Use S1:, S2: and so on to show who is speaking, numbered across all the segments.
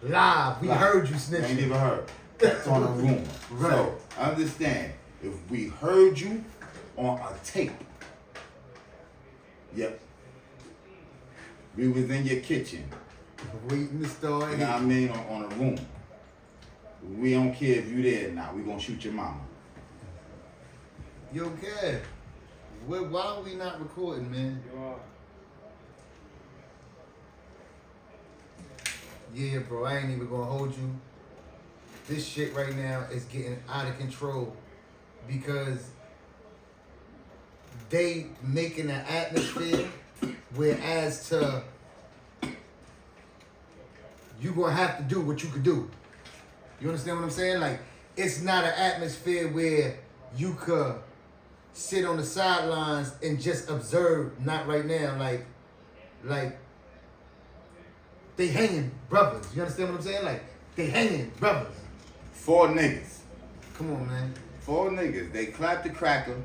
S1: Live. We heard you snitching.
S2: Ain't even heard. That's on a rumor. Right. So understand, if we heard you on a tape, yep, we was in your kitchen,
S1: waiting to start.
S2: You know what I mean? On a room. We don't care if you there or not. We gonna shoot your mama.
S1: You don't care. Why are we not recording, man? Yeah, bro, I ain't even gonna hold you. This shit right now is getting out of control because they making an atmosphere where as to you gonna have to do what you could do. You understand what I'm saying? Like, it's not an atmosphere where you could sit on the sidelines and just observe. Not right now. Like they hanging brothers. You understand what I'm saying? Like, they hanging brothers.
S2: 4 niggas.
S1: Come on, man.
S2: 4 niggas. They clapped the cracker,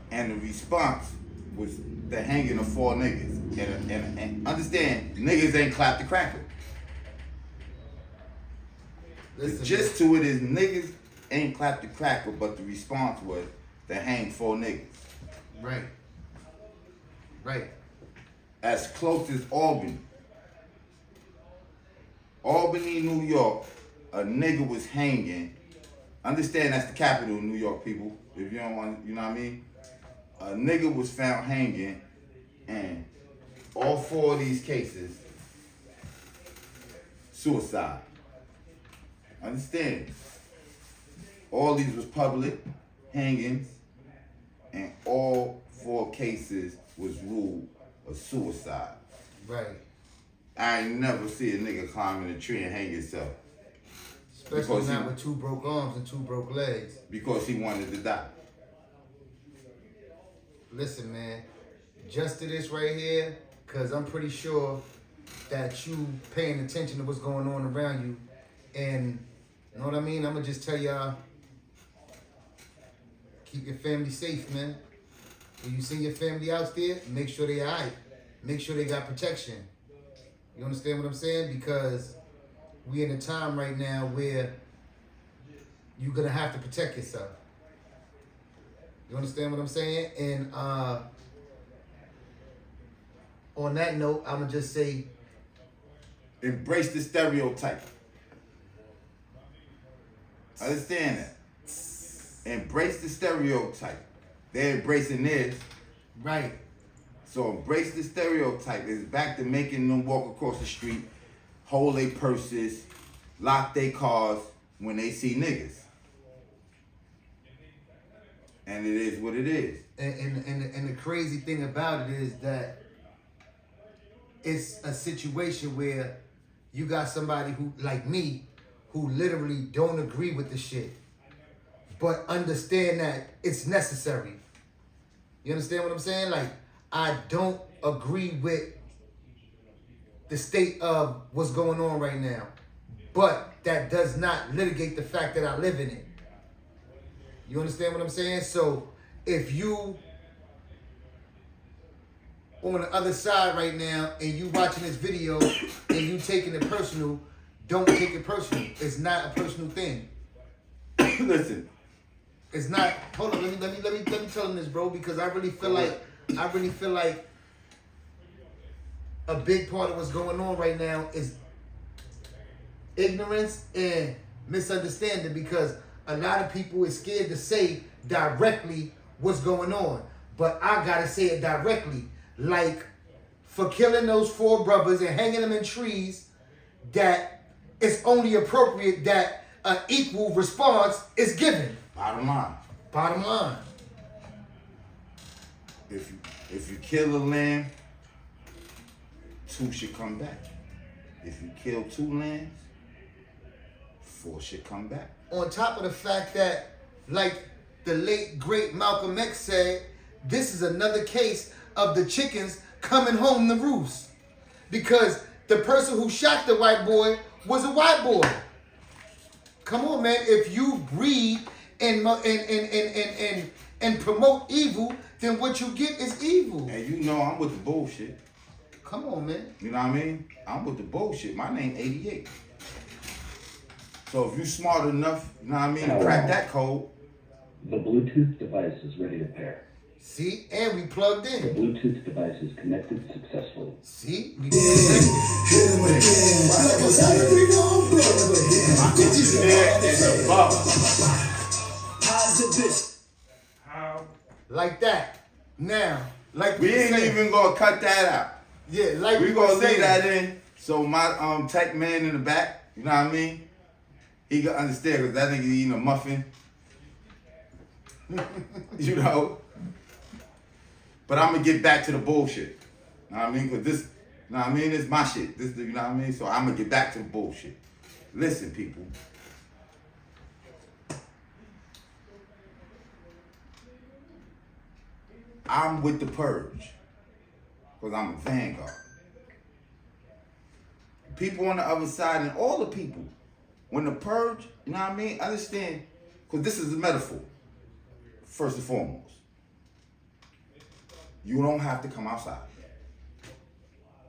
S2: and the response was the hanging of 4 niggas. And understand, niggas ain't clapped the cracker. Listen, the gist to it is niggas ain't clapped the cracker, but the response was to hang 4 niggas.
S1: Right. Right.
S2: As close as Albany. Albany, New York, a nigga was hanging. Understand that's the capital of New York, people. If you don't want, you know what I mean? A nigga was found hanging, and all 4 of these cases, suicide. Understand? All these was public hangings, and all 4 cases was ruled a suicide.
S1: Right.
S2: I ain't never see a nigga climbing a tree and hang himself.
S1: Especially not with 2 broke arms and 2 broke legs.
S2: Because he wanted to die.
S1: Listen, man, just to this right here, because I'm pretty sure that you paying attention to what's going on around you. And, you know what I mean? I'm going to just tell y'all, keep your family safe, man. When you see your family out there, make sure they all right. Make sure they got protection. You understand what I'm saying? Because we in a time right now where you're going to have to protect yourself. You understand what I'm saying? And on that note, I'm going to just say,
S2: embrace the stereotype. Understand that. Embrace the stereotype. They're embracing this.
S1: Right.
S2: So embrace the stereotype. It's back to making them walk across the street, hold their purses, lock their cars when they see niggas. And it is what it is.
S1: And the crazy thing about it is that it's a situation where you got somebody who, like me, who literally don't agree with the shit, but understand that it's necessary. You understand what I'm saying? Like, I don't agree with the state of what's going on right now, but that does not litigate the fact that I live in it. You understand what I'm saying? So if you on the other side right now and you watching this video and you taking it personal, don't take it personal. It's not a personal thing.
S2: Listen.
S1: It's not. Hold on. Let me tell them this, bro, because I really feel like a big part of what's going on right now is ignorance and misunderstanding, because a lot of people is scared to say directly what's going on. But I gotta say it directly. Like, for killing those 4 brothers and hanging them in trees, that it's only appropriate that an equal response is given.
S2: Bottom line.
S1: Bottom line.
S2: If you kill a lamb, 2 should come back. If you kill 2 lambs, 4 should come back.
S1: On top of the fact that, like the late great Malcolm X said, this is another case of the chickens coming home to roost, because the person who shot the white boy was a white boy. Come on, man. If you breed and promote evil, then what you get is evil.
S2: And you know I'm with the bullshit.
S1: Come on, man.
S2: You know what I mean? I'm with the bullshit. My name 88. So if you smart enough, you know what I mean, to crack that code.
S3: The Bluetooth device is ready to pair.
S1: See, and we plugged
S3: The
S1: in.
S3: Bluetooth device is connected successfully.
S1: See, we connected. Like that. Now, like
S2: We ain't even gonna cut that out.
S1: Yeah, like
S2: We
S1: we
S2: gonna
S1: were
S2: leave
S1: saying.
S2: that in. So my tech man in the back, you know what I mean? He can understand because that nigga eating a muffin. You know? But I'm gonna get back to the bullshit. You know what I mean? Because this, you know what I mean? It's my shit. This, you know what I mean? So I'm gonna get back to the bullshit. Listen, people. I'm with the purge. Because I'm a vanguard. People on the other side and all the people, when the purge, you know what I mean? Understand, because this is a metaphor, first and foremost. You don't have to come outside.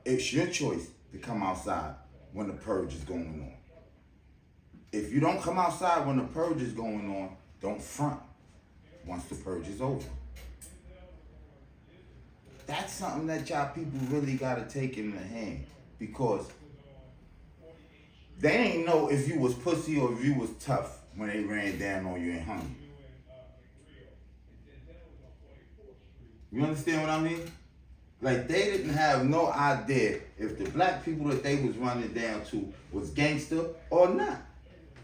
S2: It's your choice to come outside when the purge is going on. If you don't come outside when the purge is going on, don't front once the purge is over. That's something that y'all people really gotta take in the hand, because they ain't know if you was pussy or if you was tough when they ran down on you and hung you. You understand what I mean? Like, they didn't have no idea if the black people that they was running down to was gangster or not.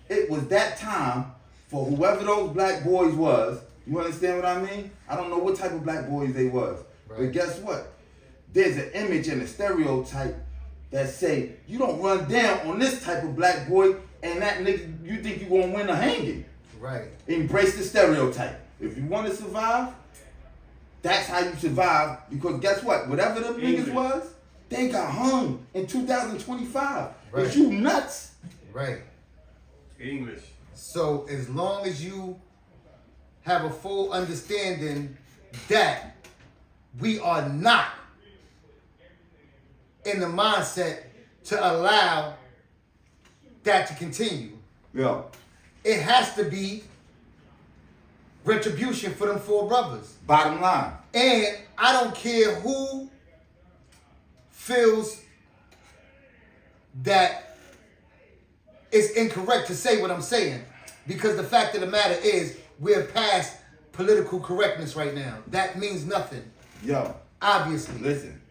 S2: It was that time for whoever those black boys was. You understand what I mean? I don't know what type of black boys they was. Right. But guess what? There's an image and a stereotype that say, you don't run down on this type of black boy and that nigga, you think you gonna win a hanging.
S1: Right.
S2: Embrace the stereotype. If you wanna survive, that's how you survive, because guess what? Whatever them niggas was, they got hung in 2025.
S1: Right.
S2: Is you nuts?
S1: Right.
S4: English.
S1: So as long as you have a full understanding that we are not in the mindset to allow that to continue.
S2: Yeah.
S1: It has to be retribution for them four brothers.
S2: Bottom line.
S1: And I don't care who feels that it's incorrect to say what I'm saying, because the fact of the matter is we're past political correctness right now. That means nothing.
S2: Yo.
S1: Obviously.
S2: Listen.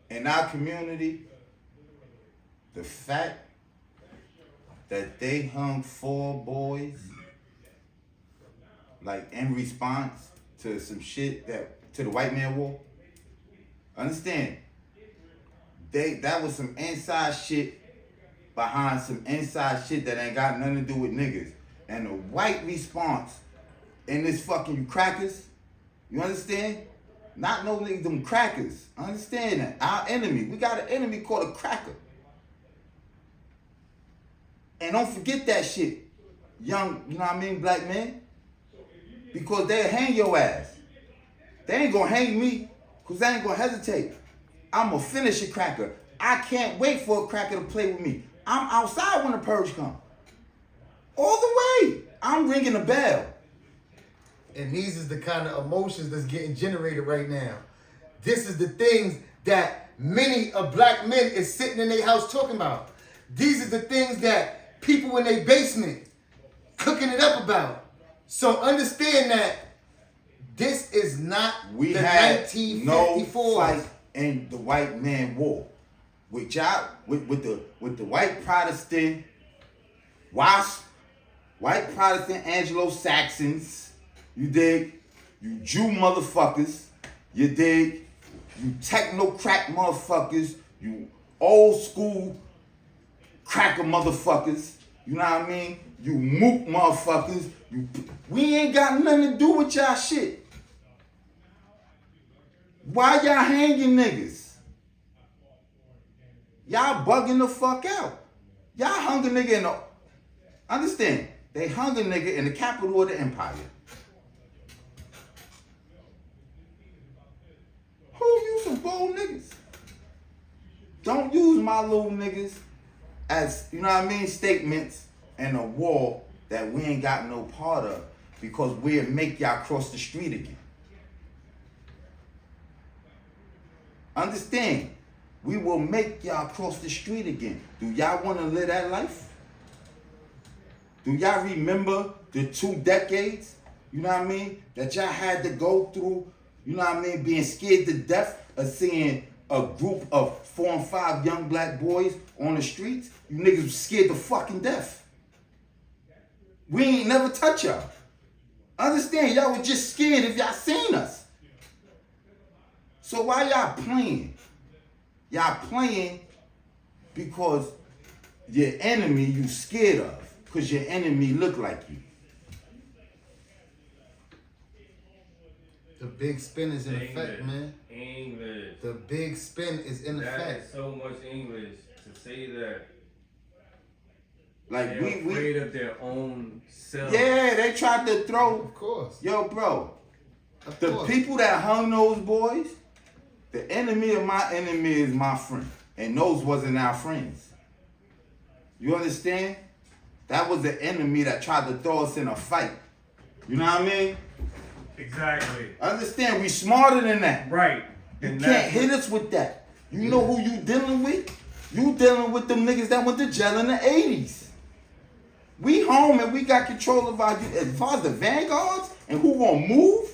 S2: In our community, the fact that they hung 4 boys, like in response to some shit to the white man war, understand, that was some inside shit behind some inside shit that ain't got nothing to do with niggas. And the white response in this fucking you crackers, you understand? Not no niggas, them crackers. Understand that? Our enemy. We got an enemy called a cracker. And don't forget that shit, young, you know what I mean, black men. Because they'll hang your ass. They ain't gonna hang me, because they ain't gonna hesitate. I'm gonna finish a cracker. I can't wait for a cracker to play with me. I'm outside when the purge come. All the way. I'm ringing the bell.
S1: And these is the kind of emotions that's getting generated right now. This is the things that many of black men is sitting in their house talking about. These are the things that people in their basement cooking it up about. So understand that this is not
S2: We
S1: the
S2: had
S1: 1954.
S2: no fight in the white man war. With y'all, with the white Protestant WASP, white Protestant Anglo-Saxons, you dig? You Jew motherfuckers, you dig? You technocrat motherfuckers, you old school cracker motherfuckers, you know what I mean? You mook motherfuckers, we ain't got nothing to do with y'all shit. Why y'all hanging niggas? Y'all bugging the fuck out. Y'all hung a nigga in the, Understand? They hung a nigga in the capital of the empire. Who you some bold niggas? Don't use my little niggas as, you know what I mean, statements and a war that we ain't got no part of because we'll make y'all cross the street again. Understand? We will make y'all cross the street again. Do y'all want to live that life? Do y'all remember the 2 decades, you know what I mean, that y'all had to go through, you know what I mean, being scared to death of seeing a group of 4 and 5 young black boys on the streets? You niggas was scared to fucking death. We ain't never touch y'all. Understand, y'all was just scared if y'all seen us. So why y'all playing? Y'all playing because your enemy you scared of. Because your enemy look like you.
S1: The big spin is in effect, man.
S4: English.
S1: The big spin is in effect.
S4: That is so much English to say that.
S2: Like
S4: They're afraid of their own self.
S2: Yeah, they tried to throw.
S1: Of course.
S2: Yo, bro.
S1: Of
S2: The
S1: course.
S2: people that hung those boys, the enemy of my enemy is my friend. And those wasn't our friends. You understand? That was the enemy that tried to throw us in a fight. You know what I mean?
S4: Exactly.
S2: Understand, we smarter than that.
S4: Right.
S2: You
S4: And
S2: can't hit us with that. You know who you dealing with? You dealing with them niggas that went to jail in the 80s. We home and we got control of our, as far as the vanguards and who gonna move,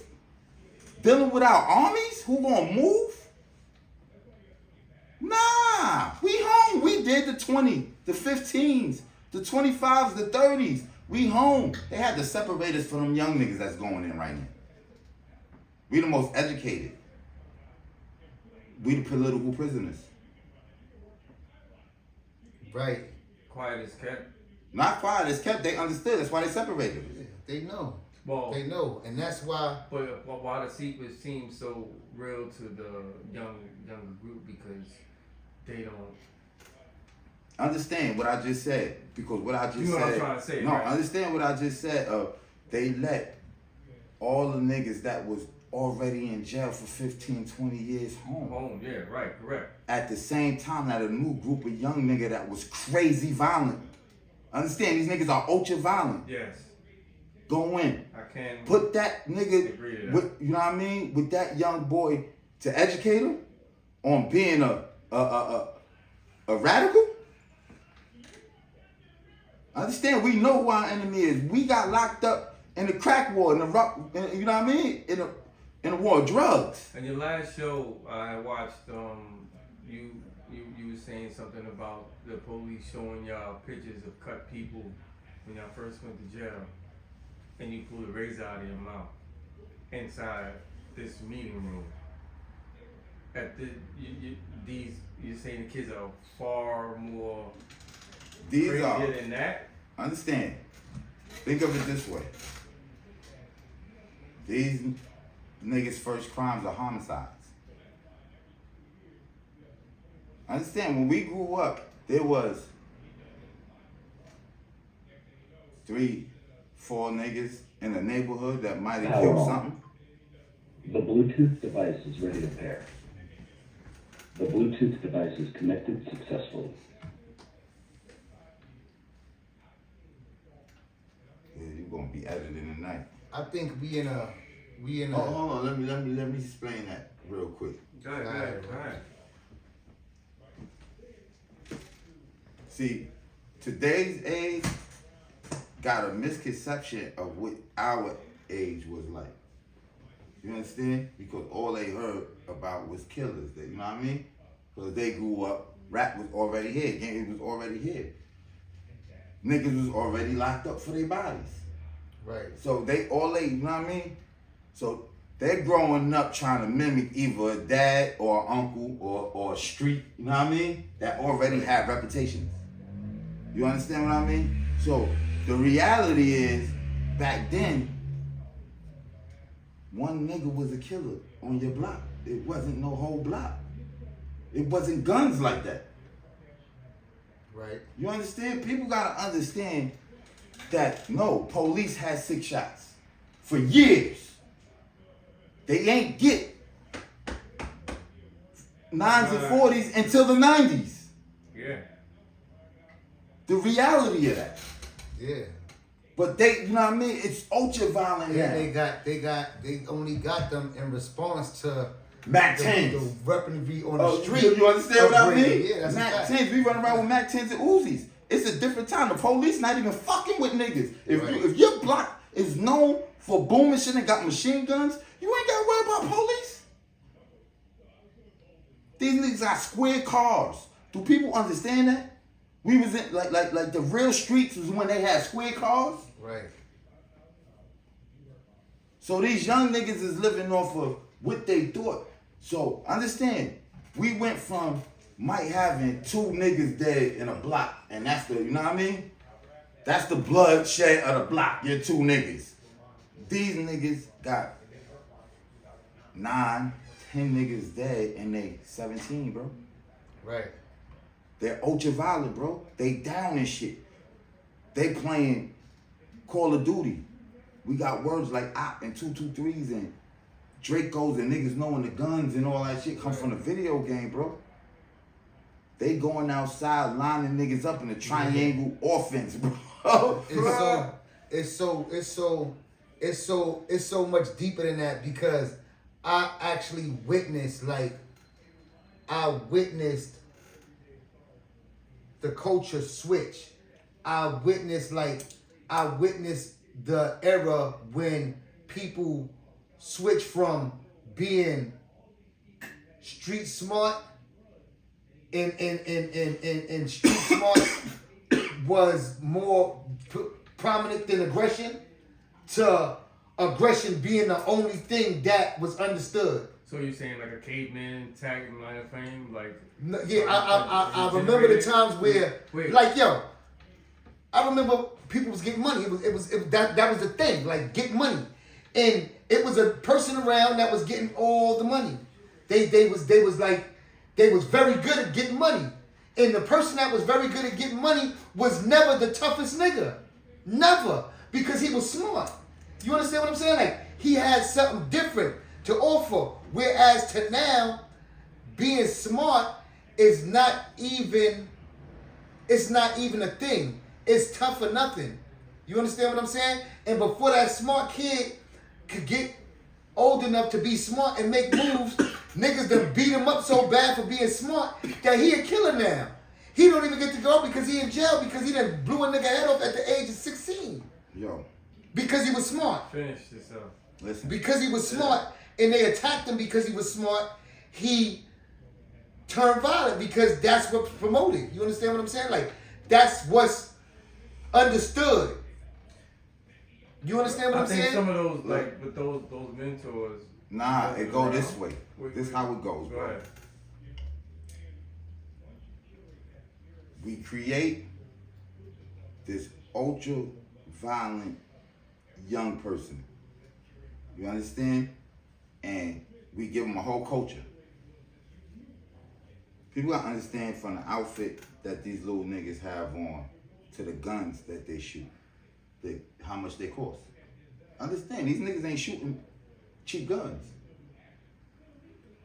S2: dealing with our armies, who gonna move? Nah, we home. We did the 20, the 15s, the 25s, the 30s. We home. They had to separate us from them young niggas that's going in right now. We the most educated. We the political prisoners.
S1: Right.
S4: quiet as kept.
S2: Not quiet as kept. They understood. That's why they separated us.
S1: They know.
S4: Well,
S1: They know. And that's why.
S4: but why the secret seems so real to the younger group, because they don't.
S2: Understand what I just said, because what I just
S4: You know
S2: said.
S4: what I'm trying to say,
S2: no,
S4: right?
S2: understand what I just said. They let all the niggas that was already in jail for 15, 20 years home.
S4: Home, yeah, right, correct.
S2: At the same time that a new group of young nigga that was crazy violent. Understand, these niggas are ultra violent.
S4: Yes,
S2: Go in.
S4: I can
S2: Put that nigga,
S4: agree to that.
S2: with, you know what I mean, with that young boy to educate him on being a radical. Understand, we know who our enemy is. We got locked up in the crack war, you know what I mean, in the war of drugs.
S4: In your last show, I watched. You were saying something about the police showing y'all pictures of cut people when y'all first went to jail, and you pulled a razor out of your mouth inside this meeting room. You're saying the kids are far more
S2: These
S4: crazier
S2: are,
S4: than that.
S2: understand, think of it this way. These niggas' first crimes are homicides. Understand, when we grew up, there was 3, 4 niggas in the neighborhood that might have killed something.
S3: The Bluetooth device is ready to pair. The Bluetooth device is connected successfully.
S2: Yeah, you're gonna be editing tonight.
S1: I think we in a.
S2: Oh, hold on, let me explain that real quick.
S4: Go ahead.
S2: See, today's age got a misconception of what our age was like. You understand? Because all they heard about was killers. You know what I mean? Because they grew up, rap was already here, gang was already here. Niggas was already locked up for their bodies.
S1: Right.
S2: So you know what I mean? So they're growing up trying to mimic either a dad or an uncle or a street, you know what I mean? That already have reputations. You understand what I mean? So the reality is, back then, one nigga was a killer on your block. It wasn't no whole block. It wasn't guns like that.
S1: Right.
S2: You understand? People gotta understand that no, police had 6 shots for years. They ain't get 9s and 40s until the 90s.
S4: Yeah.
S2: The reality of that.
S1: Yeah.
S2: But they, you know what I mean? It's ultra violent.
S1: Yeah,
S2: now.
S1: they only got them in response to
S2: Mac
S1: the
S2: 10s.
S1: weaponry on the
S2: Oh,
S1: street.
S2: you understand what I mean?
S1: Yeah, that's
S2: Mac
S1: a fact.
S2: 10s. We run around with Mac 10s and Uzis. It's a different time. The police not even fucking with niggas. If your block is known for booming shit and got machine guns, you ain't got to worry about police. These niggas got square cars. Do people understand that? We was in like the real streets was when they had square cars.
S1: Right.
S2: So these young niggas is living off of what they thought. So understand, we went from Mike having 2 niggas dead in a block, and that's the, you know what I mean? That's the bloodshed of the block, your 2 niggas. These niggas got 9, 10 niggas dead, and they 17, bro.
S1: Right.
S2: They're ultra violent, bro. They down and shit. They playing Call of Duty. We got words like op and 223s and Dracos and niggas knowing the guns and all that shit come from the video game, bro. They going outside lining niggas up in a triangle offense, bro.
S1: It's so much deeper than that because I actually witnessed the culture switch. I witnessed the era when people switch from being street smart and street smart was more prominent than aggression to aggression being the only thing that was understood.
S4: So you're saying like a caveman tagging line of fame, like?
S1: No, yeah, I remember the times where, I remember people was getting money. It was that was the thing, like get money, and it was a person around that was getting all the money. They was very good at getting money, and the person that was very good at getting money was never the toughest nigga, never, because he was smart. You understand what I'm saying? Like he had something different to offer. Whereas to now, being smart is not even a thing. It's tough for nothing. You understand what I'm saying? And before that smart kid could get old enough to be smart and make moves, niggas done beat him up so bad for being smart that he a killer now. He don't even get to go because he in jail because he done blew a nigga head off at the age of 16.
S2: Yo.
S1: Because he was smart.
S4: Finish yourself.
S2: Listen.
S1: Because he was smart and they attacked him because he was smart, he turned violent because that's what's promoted. You understand what I'm saying? Like, that's what's understood. You understand what I'm saying?
S4: I think some of those, like, with those mentors.
S2: Nah, it go this way. This how it goes, bro.
S4: Ahead.
S2: We create this ultra violent young person. You understand? And we give them a whole culture. People gotta understand from the outfit that these little niggas have on to the guns that they shoot, how much they cost. Understand, these niggas ain't shooting cheap guns.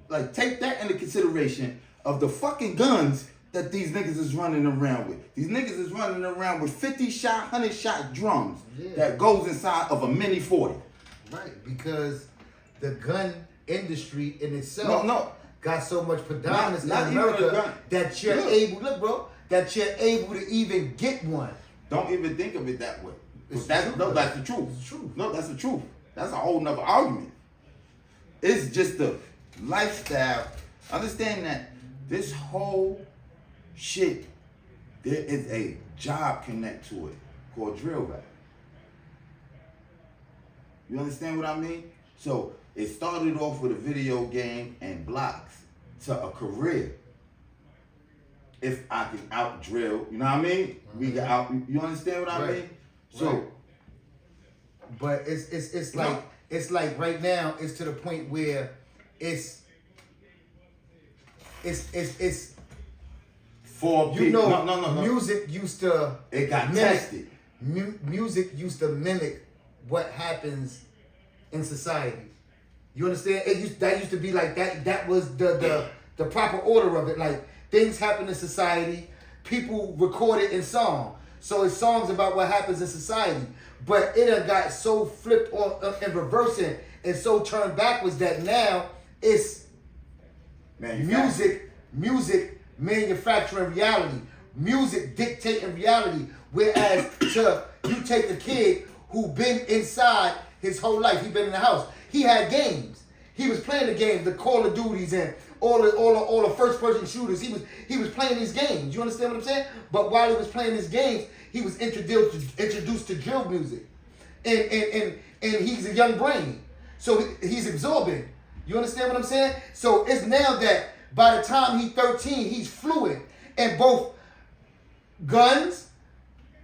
S2: Like, take that into consideration of the fucking guns that these niggas is running around with. These niggas is running around with 50 shot, 100 shot drums that goes inside of a mini 40.
S1: Right, because the gun industry in itself got so much predominance
S2: not
S1: in America
S2: even
S1: that you're able, that you're able to even get one.
S2: Don't even think of it that way.
S1: That's
S2: the truth.
S1: It's true.
S2: No, that's the truth. That's a whole nother argument. It's just the lifestyle. Understand that this whole shit, there is a job connect to it called drill rap. You understand what I mean? So it started off with a video game and blocks to a career. If I can out drill, you know what I mean? We got out. You understand what I mean? So,
S1: but it's like right now it's to the point where it's
S2: for
S1: you
S2: people.
S1: know
S2: No.
S1: Music used to
S2: It got
S1: mimic,
S2: tested.
S1: music used to mimic what happens in society. You understand? That used to be like that. That was the proper order of it. Like things happen in society, people record it in song. So it's songs about what happens in society. But it done got so flipped on and reversing and so turned backwards that now it's music manufacturing reality. Music dictating reality. Whereas you take a kid who been inside his whole life, he been in the house. He had games. He was playing the games, the Call of Duties and all the first person shooters. He was playing these games. You understand what I'm saying? But while he was playing these games, he was introduced to drill music, and he's a young brain, so he's absorbing. You understand what I'm saying? So it's now that by the time he's 13, he's fluent in both guns,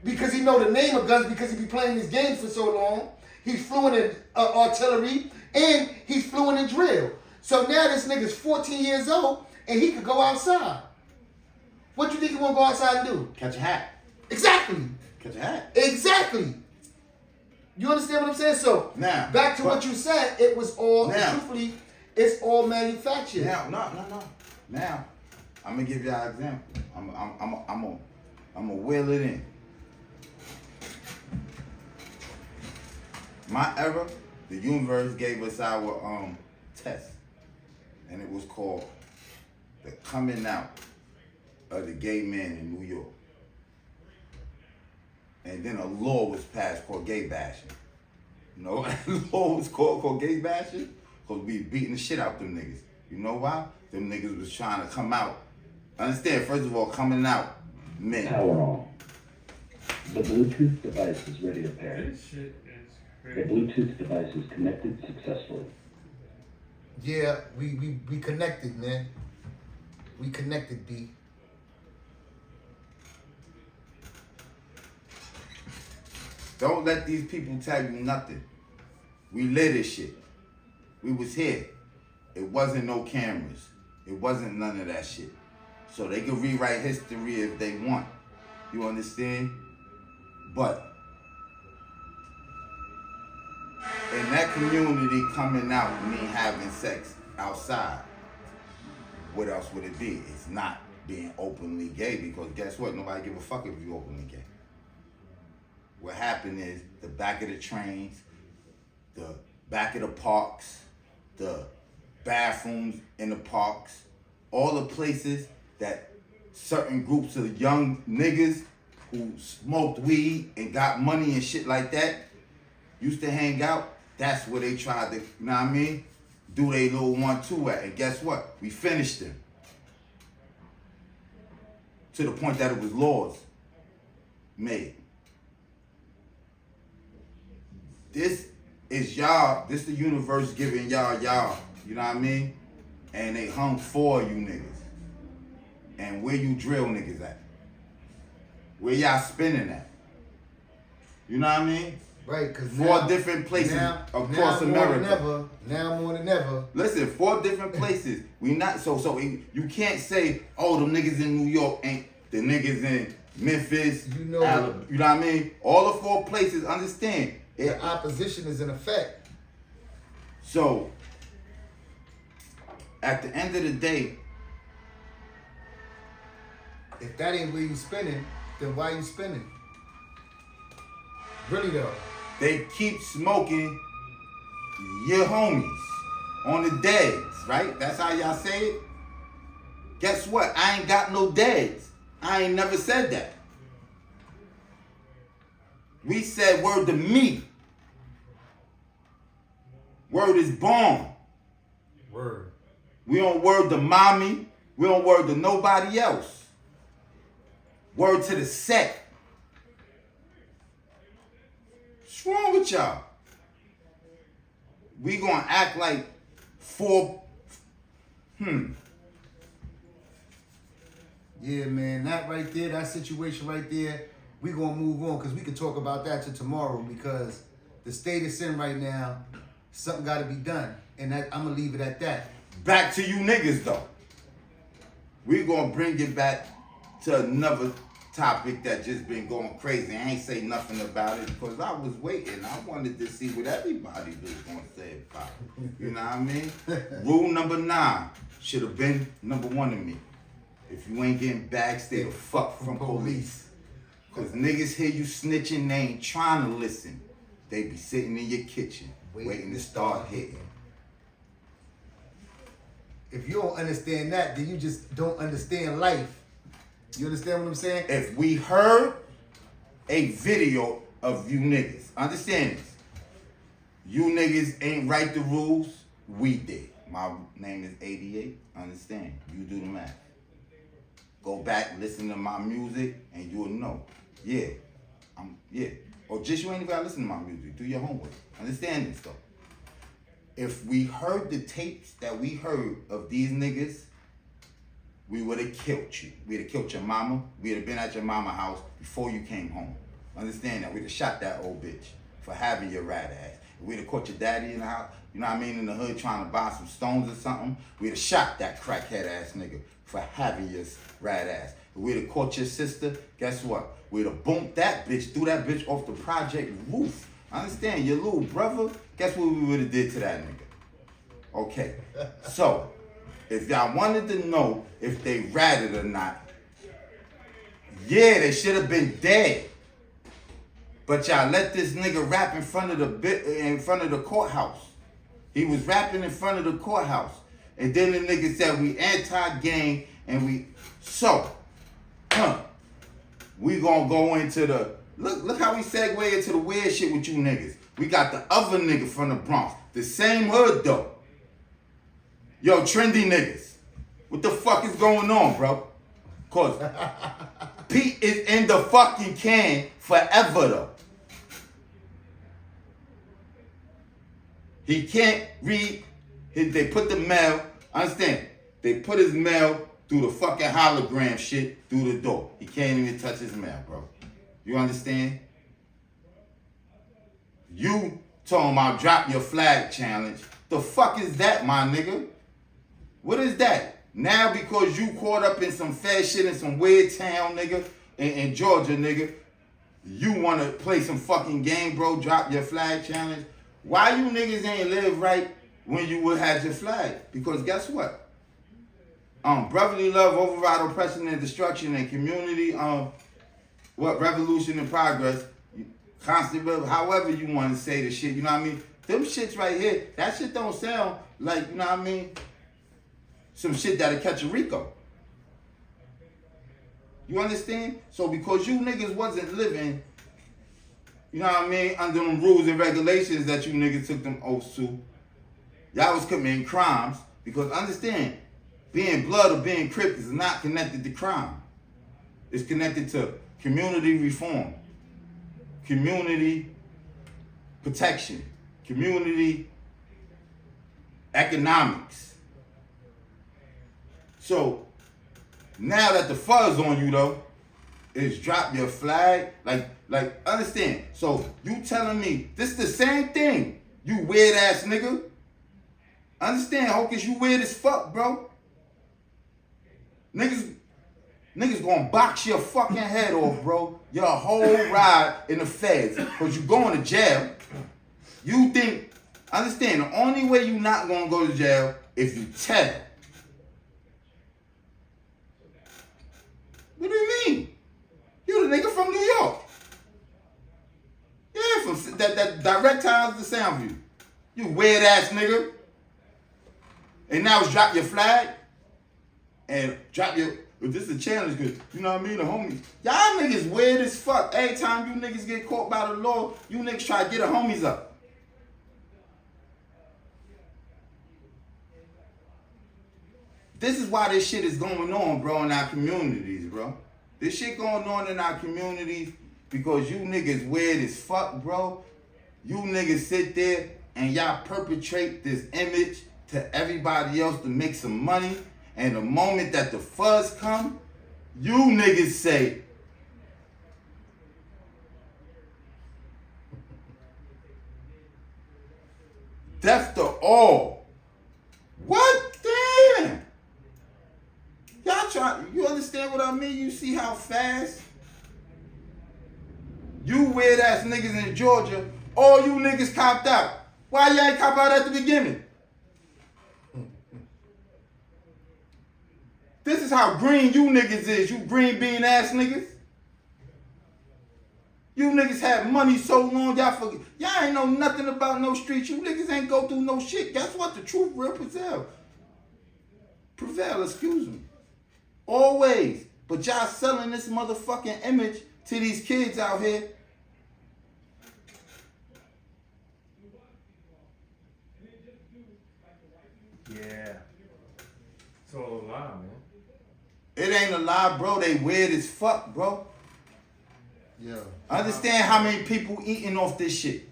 S1: because he know the name of guns because he be playing these games for so long. He's fluent in artillery, and he's fluent in drill. So now this nigga's 14 years old, and he could go outside. What you think he want to go outside and do?
S2: Catch a hat.
S1: Exactly.
S2: Catch a hat.
S1: Exactly. You understand what I'm saying? So
S2: now,
S1: back to what you said, it was all truthfully, it's all manufactured.
S2: Now, no. Now, I'm gonna give y'all an example. I'm gonna wheel it in. My era, the universe gave us our test, and it was called the coming out of the gay man in New York. And then a law was passed called gay bashing. You know what law was called gay bashing? Because we beating the shit out them niggas. You know why? Them niggas was trying to come out. Understand, first of all, coming out meant.
S3: Power on. The Bluetooth device is ready to pair.
S4: This shit is
S3: The
S4: crazy.
S3: Bluetooth device is connected successfully.
S1: Yeah, we connected, man. We connected, B.
S2: Don't let these people tell you nothing. We live this shit. We was here. It wasn't no cameras. It wasn't none of that shit. So they can rewrite history if they want. You understand? But in that community, coming out mean having sex outside. What else would it be? It's not being openly gay, because guess what? Nobody give a fuck if you openly gay. What happened is the back of the trains, the back of the parks, the bathrooms in the parks, all the places that certain groups of young niggas who smoked weed and got money and shit like that used to hang out. That's where they tried to, you know what I mean, do their little 1-2 at. And guess what? We finished them. To the point that it was laws made. This is y'all, this the universe giving y'all, you know what I mean? And they hung for you niggas. And where you drill niggas at? Where y'all spinning at? You know what I mean?
S1: Right, because
S2: 4 different places across America.
S1: Now more than ever.
S2: Listen, 4 different places. We not so you can't say, oh, them niggas in New York ain't the niggas in Memphis.
S1: You know,
S2: Alabama, you know what I mean? All the 4 places, understand.
S1: The opposition is in effect.
S2: So, at the end of the day,
S1: if that ain't where you spinning, then why you spinning? Really though.
S2: they keep smoking your homies on the deads, right? That's how y'all say it? Guess what? I ain't got no deads. I ain't never said that. We said word to me. Word is born.
S1: Word.
S2: We don't word to mommy. We don't word to nobody else. Word to the set. What's wrong with y'all? We gonna act like
S1: Yeah, man, that right there, that situation right there, we gonna move on because we can talk about that till tomorrow because the state it's in right now, something gotta be done. And that I'm gonna leave it at that.
S2: Back to you niggas though. We gonna bring it back to another topic that just been going crazy. I ain't say nothing about it because I was waiting. I wanted to see what everybody was gonna say about it. You know what I mean? Rule number 9 should have been number 1 to me. If you ain't getting bags, stay the fuck from police. Cause niggas hear you snitching, they ain't trying to listen. They be sitting in your kitchen, waiting to start hitting.
S1: If you don't understand that, then you just don't understand life. You understand what I'm saying?
S2: If we heard a video of you niggas, understand this. You niggas ain't write the rules, we did. My name is 88, understand. You do the math. Go back, listen to my music, and you'll know. Yeah, yeah. Or just you ain't even gotta listen to my music. Do your homework. Understand this though. If we heard the tapes that we heard of these niggas, we would have killed you. We'd have killed your mama. We'd have been at your mama's house before you came home. Understand that? We'd have shot that old bitch for having your rat ass. We'd have caught your daddy in the house, you know what I mean, in the hood trying to buy some stones or something. We'd have shot that crackhead ass nigga for having your rat ass. We'd have caught your sister, guess what? We'd have bumped that bitch, threw that bitch off the project roof. Understand? Your little brother, guess what we would have did to that nigga? Okay, so if y'all wanted to know if they ratted or not, yeah, they should have been dead. But y'all let this nigga rap in front of the courthouse. He was rapping in front of the courthouse. And then the nigga said we anti-gang and we we gonna go into the look how we segue into the weird shit with you niggas. We got the other nigga from the Bronx, the same hood though. Yo, trendy niggas, what the fuck is going on, bro? Cause Pete is in the fucking can forever though. He can't read. They put the mail. Understand? They put his mail through the fucking hologram shit through the door. He can't even touch his mail, bro. You understand? You talking about drop your flag challenge. The fuck is that, my nigga? What is that? Now because you caught up in some fat shit in some weird town, nigga, in Georgia, nigga, you want to play some fucking game, bro, drop your flag challenge? Why you niggas ain't live right when you would have your flag? Because guess what? Brotherly love, override oppression and destruction, and community, revolution and progress, constant, however you want to say the shit, you know what I mean? Them shits right here, that shit don't sound like, you know what I mean, some shit that'll catch a Rico. You understand? So because you niggas wasn't living, you know what I mean, under them rules and regulations that you niggas took them oaths to, y'all was committing crimes. Because understand, being blood or being Crip is not connected to crime. It's connected to community reform, community protection, community economics. So now that the fuzz on you though, is drop your flag, like understand. So you telling me this the same thing, you weird ass nigga. Understand, Hocus, you weird as fuck, bro. Niggas gonna box your fucking head off, bro. Your whole ride in the feds, cause you going to jail. You think, understand, the only way you not gonna go to jail if you tell. What do you mean? You the nigga from New York. Yeah, from that direct times to Soundview. You weird ass nigga. And now it's drop your flag and drop your. But this is a challenge, cause you know what I mean. The homies, y'all niggas weird as fuck. Every time you niggas get caught by the law, you niggas try to get the homies up. This is why this shit is going on, bro, in our communities, bro. This shit going on in our communities because you niggas weird as fuck, bro. You niggas sit there and y'all perpetrate this image to everybody else to make some money. And the moment that the fuzz come, you niggas say, death to all. What? Damn. Y'all try, you understand what I mean? You see how fast You weird ass niggas in Georgia, all you niggas copped out. Why you ain't cop out at the beginning? This is how green you niggas is, you green bean ass niggas. You niggas had money so long, y'all forget. Y'all ain't know nothing about no streets. You niggas ain't go through no shit. Guess what? The truth will prevail. Prevail, excuse me. Always. But y'all selling this motherfucking image to these kids out here.
S4: Yeah. It's all a lie, man.
S2: It ain't a lie, bro. They weird as fuck, bro.
S1: Yeah.
S2: Understand how many people eating off this shit.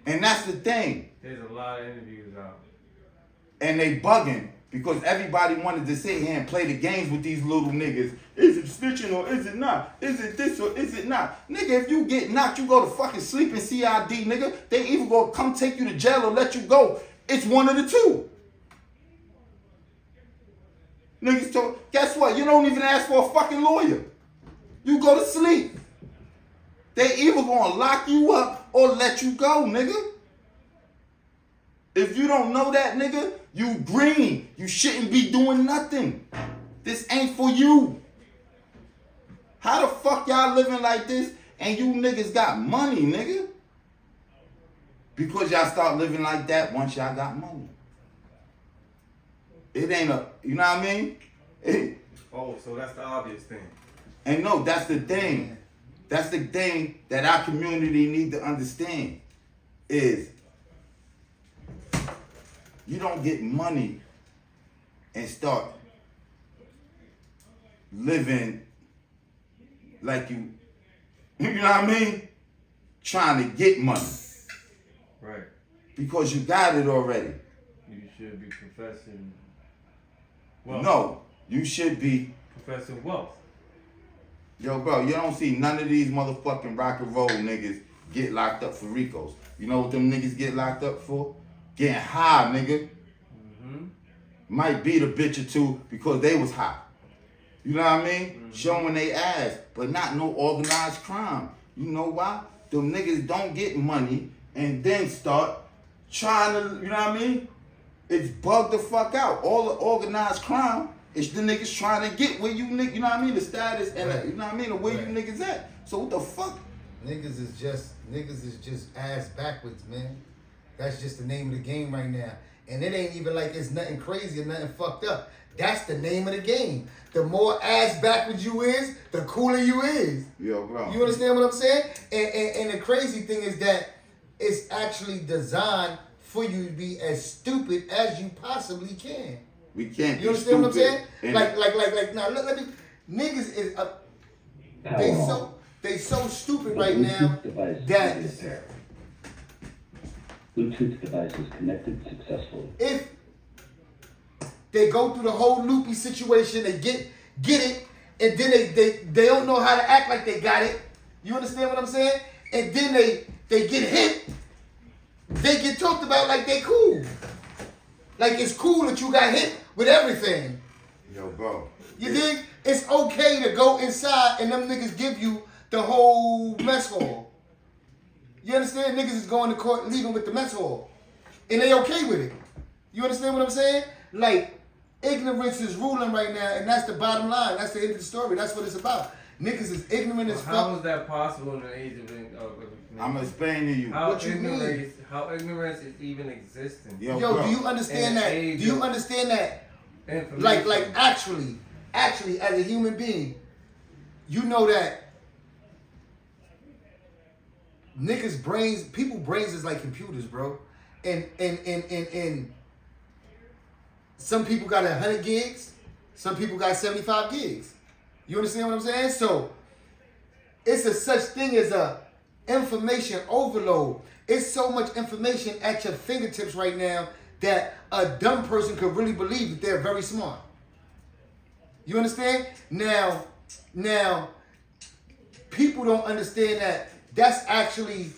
S2: And that's the thing.
S4: There's a lot of interviews out.
S2: And they bugging because everybody wanted to sit here and play the games with these little niggas. Is it snitching or is it not? Is it this or is it not? Nigga, if you get knocked, you go to fucking sleep in CID, nigga. They either gonna come take you to jail or let you go. It's one of the two. Niggas told, guess what? You don't even ask for a fucking lawyer. You go to sleep. They either gonna lock you up or let you go, nigga. If you don't know that, nigga, you green. You shouldn't be doing nothing. This ain't for you. How the fuck y'all living like this and you niggas got money, nigga? Because y'all start living like that once y'all got money. It ain't a, you know what I mean?
S4: Oh, so that's the obvious thing.
S2: And no, that's the thing. That's the thing that our community need to understand is you don't get money and start living like you know what I mean? Trying to get money.
S4: Right.
S2: Because you got it already.
S4: You should be professing wealth.
S2: No, you should be
S4: Professing wealth.
S2: Yo, bro, you don't see none of these motherfucking rock and roll niggas get locked up for Ricos. You know what them niggas get locked up for? Getting high, nigga.
S4: Mm-hmm.
S2: Might beat a bitch or two because they was high. You know what I mean? Mm-hmm. Showing they ass, but not no organized crime. You know why? Them niggas don't get money and then start trying to, you know what I mean? It's bugged the fuck out. All the organized crime is the niggas trying to get where you niggas, you know what I mean? The status and
S1: Right.
S2: you know what I mean? And where
S1: Right.
S2: you niggas at. So what the fuck?
S1: Niggas is just ass backwards, man. That's just the name of the game right now. And it ain't even like it's nothing crazy or nothing fucked up. That's the name of the game. The more ass backwards you is, the cooler you is.
S2: Yo, bro.
S1: You understand what I'm saying? And the crazy thing is that it's actually designed for you to be as stupid as you possibly can.
S2: We can't
S1: You
S2: be
S1: understand what I'm saying?
S2: stupid.
S1: Like now let me niggas is they so stupid
S3: The
S1: right now
S3: Bluetooth device is
S1: that
S3: ready to pair. Bluetooth device is connected successfully.
S1: if they go through the whole loopy situation, they get it, and then they don't know how to act like they got it. You understand what I'm saying? And then they get hit, they get talked about like they cool. Like it's cool that you got hit with everything.
S2: Yo, bro.
S1: You dig? It's okay to go inside and them niggas give you the whole mess hall. You understand? Niggas is going to court leaving with the mess hall. And they okay with it. You understand what I'm saying? Like, ignorance is ruling right now, and that's the bottom line. That's the end of the story. That's what it's about. Niggas is ignorant as
S4: How
S1: fuck.
S4: is that possible in the age of
S2: I'm gonna explain to you.
S4: how ignorance is even existing?
S2: Yo,
S1: Yo,
S2: bro.
S1: do you understand that? Do you understand that?
S4: Information.
S1: Like actually, as a human being, you know that niggas' brains, people brains is like computers, bro. And some people got 100 gigs, some people got 75 gigs. You understand what I'm saying? So it's a such thing as a information overload. It's so much information at your fingertips right now that a dumb person could really believe that they're very smart. You understand? Now, people don't understand that that's actually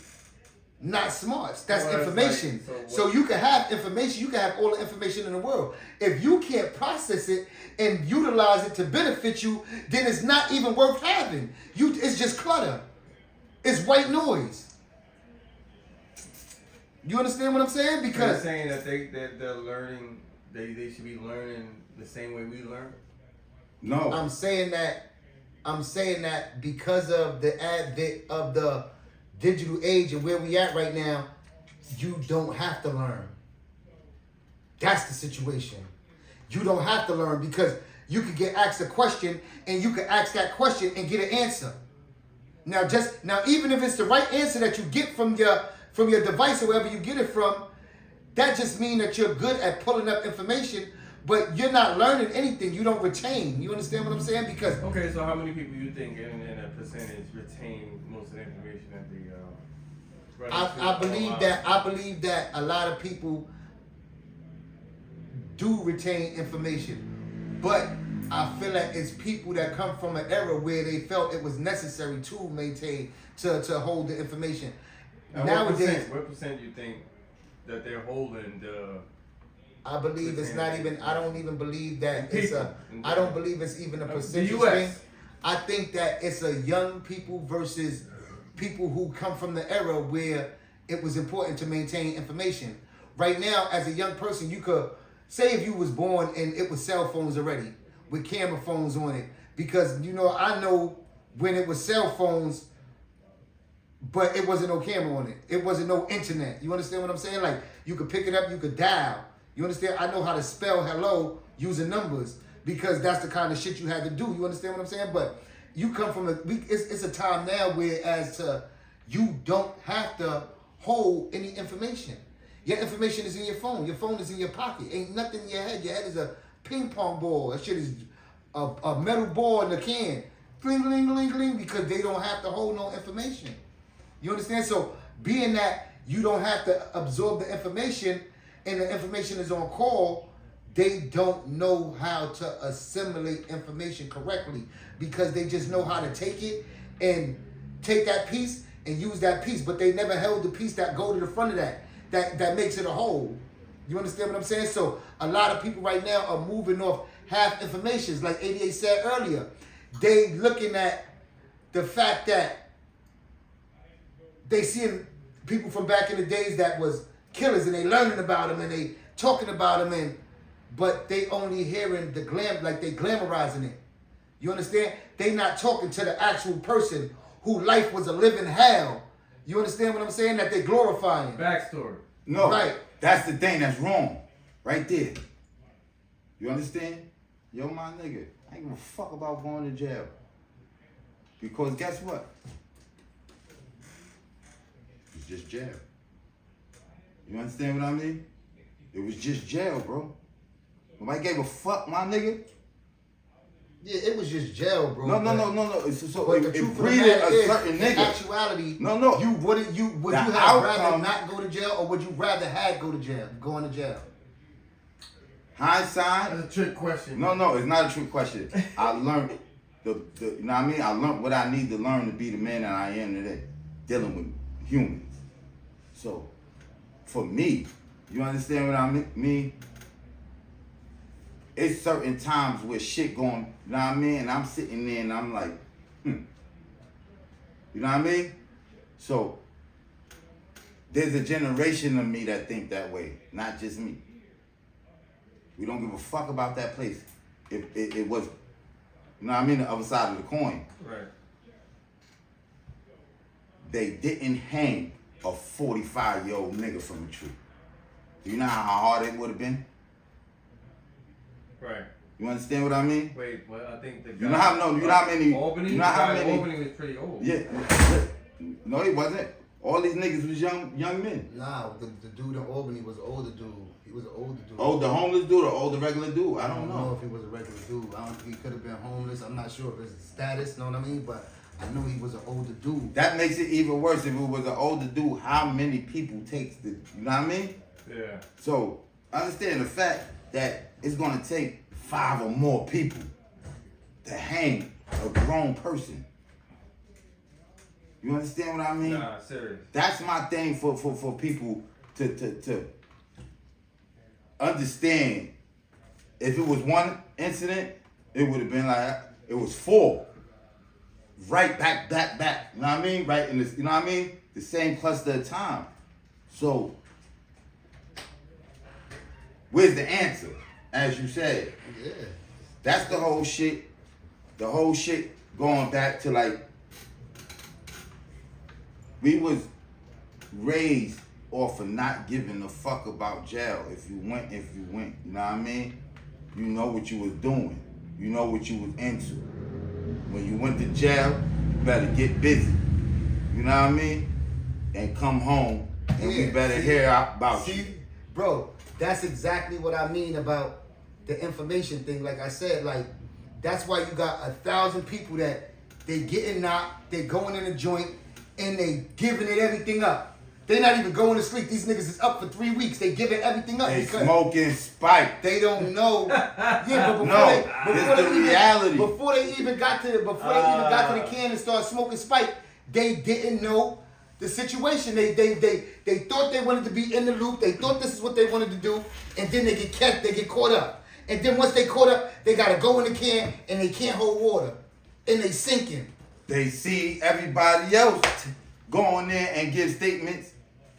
S1: not smarts. That's
S4: Well, it's
S1: information.
S4: like-
S1: So you can have information. You can have all the information in the world. If you can't process it and utilize it to benefit you, then it's not even worth having. It's just clutter. It's white noise. You understand what I'm saying?
S4: You're
S1: Because
S4: saying that they're learning. They should be learning the same way we learn.
S2: No.
S1: I'm saying that because of the advent of the digital age and where we at right now, you don't have to learn. That's the situation. You don't have to learn because you could get asked a question and you could ask that question and get an answer. Now even if it's the right answer that you get from your device or wherever you get it from, that just means that you're good at pulling up information, but you're not learning anything. You don't retain. You understand what I'm saying? Because
S4: Okay, so how many people you think in a percentage retain most of the information that they run
S1: I believe that a lot of people do retain information, but I feel like it's people that come from an era where they felt it was necessary to maintain to hold the information.
S4: And
S1: Nowadays,
S4: what percent do you think that they're holding the?
S1: I believe it's not even. I don't even believe that it's a. I don't believe it's even a percentage
S4: US.
S1: thing. I think that it's a young people versus people who come from the era where it was important to maintain information. Right now, as a young person, you could say if you was born and it was cell phones already with camera phones on it, because I know when it was cell phones, but it wasn't no camera on it. It wasn't no internet. You understand what I'm saying? Like you could pick it up, you could dial. You understand? I know how to spell hello using numbers because that's the kind of shit you had to do. You understand what I'm saying? But you come from it's a time now where you don't have to hold any information. Your information is in your phone. Your phone is in your pocket. Ain't nothing in your head. Your head is a ping pong ball. That shit is a metal ball in a can. Gling, gling, gling, gling, because they don't have to hold no information. You understand? So being that you don't have to absorb the information and the information is on call, they don't know how to assimilate information correctly because they just know how to take it and take that piece and use that piece, but they never held the piece that go to the front of that makes it a whole. You understand what I'm saying? So a lot of people right now are moving off half information. Like 88 said earlier, they looking at the fact that they seeing people from back in the days that was killers and they learning about them and they talking about them but they only hearing the they glamorizing it. You understand? They not talking to the actual person who life was a living hell. You understand what I'm saying? That they glorifying.
S4: Backstory.
S2: No.
S1: Right.
S2: That's the thing that's wrong. Right there. You understand? Yo, my nigga, I ain't give a fuck about going to jail. Because guess what? It's just jail. You understand what I mean? It was just jail, bro. Nobody gave a fuck, my nigga.
S1: Yeah, it was just jail, bro.
S2: No. So
S1: But the
S2: it
S1: truth of the
S2: breeded
S1: matter
S2: a
S1: is,
S2: certain
S1: in
S2: nigga.
S1: actuality,
S2: No.
S1: would you have rather
S2: outcome-
S1: not go to jail or would you rather had go into jail?
S2: Hindsight.
S4: That's a trick question.
S2: No, it's not a trick question. I learned you know what I mean? I learned what I need to learn to be the man that I am today, dealing with humans. So, for me, you understand what I mean? It's certain times where shit going, you know what I mean? And I'm sitting there and I'm like, You know what I mean? So, there's a generation of me that think that way, not just me. We don't give a fuck about that place. If it was, you know what I mean, the other side of the coin.
S4: Right.
S2: They didn't hang a 45-year-old nigga from a tree. Do you know how hard it would have been?
S4: Right.
S2: You understand what I mean?
S4: Wait, well, I think the guy.
S2: You know how many?
S4: Albany.
S2: You know how
S4: the guy in
S2: many?
S4: Albany was pretty old.
S2: Yeah. No, he wasn't. All these niggas was young men.
S1: Nah, the dude in Albany was an older dude. He was an older dude.
S2: Oh, the homeless dude or the regular dude? I don't know.
S1: if he was a regular dude. I don't think he could have been homeless. I'm not sure of his status, know what I mean? But I know he was an older dude.
S2: That makes it even worse. If it was an older dude, how many people takes the, you know what I mean?
S4: Yeah.
S2: So, understand the fact that it's gonna take 5 or more people to hang a grown person. You You understand what I mean?
S4: Nah, serious.
S2: That's my thing for people to understand. If it was one incident, it would have been like it was 4. Right back. You know what I mean? Right in this, you know what I mean? The same cluster of time. So where's the answer? As you said.
S1: Yeah.
S2: That's the whole shit. The whole shit going back to like we was raised off of not giving a fuck about jail. If you went. You know what I mean? You know what you was doing. You know what you was into. When you went to jail, you better get busy. You know what I mean? And come home, and we better hear about you.
S1: Bro, that's exactly what I mean about the information thing. Like I said, like that's why you got 1,000 people that they getting knocked, they going in a joint, and they giving it everything up. They not even going to sleep. These niggas is up for 3 weeks. They giving everything up
S2: They
S1: because
S2: smoking spike.
S1: they don't know. Yeah, but before they even got to the can and start smoking spike, they didn't know the situation. They thought they wanted to be in the loop. They thought this is what they wanted to do, and then they get caught up. And then once they caught up, they gotta go in the can and they can't hold water, and they sinking.
S2: They see everybody else go in there and give statements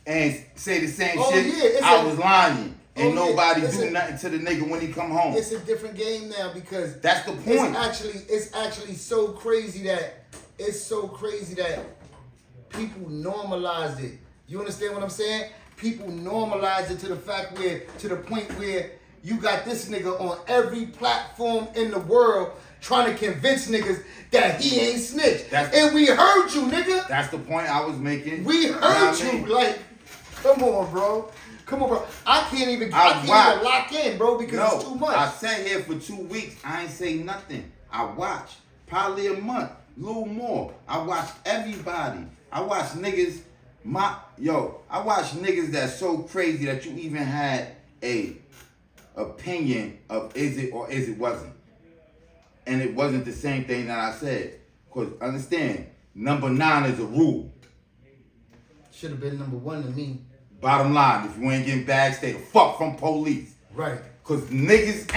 S2: and say the same shit. I was lying. And nobody do nothing to the nigga when he come home.
S1: It's a different game now because
S2: that's the point.
S1: It's actually so crazy that people normalized it. You understand what I'm saying? People normalized it to the point where you got this nigga on every platform in the world trying to convince niggas that he ain't snitched. And we heard you, nigga.
S2: That's the point I was making.
S1: We heard you. Like, come on, bro. I can't even lock in, bro, because it's too much.
S2: I sat here for 2 weeks. I ain't say nothing. I watched probably a month, a little more. I watched everybody. I watched niggas. I watched niggas that's so crazy that you even had a opinion of is it or is it wasn't. And it wasn't the same thing that I said. Because understand, number 9 is a rule.
S1: Should have been number 1 to me.
S2: Bottom line, if you ain't getting bags, stay the fuck from police.
S1: Right.
S2: Because niggas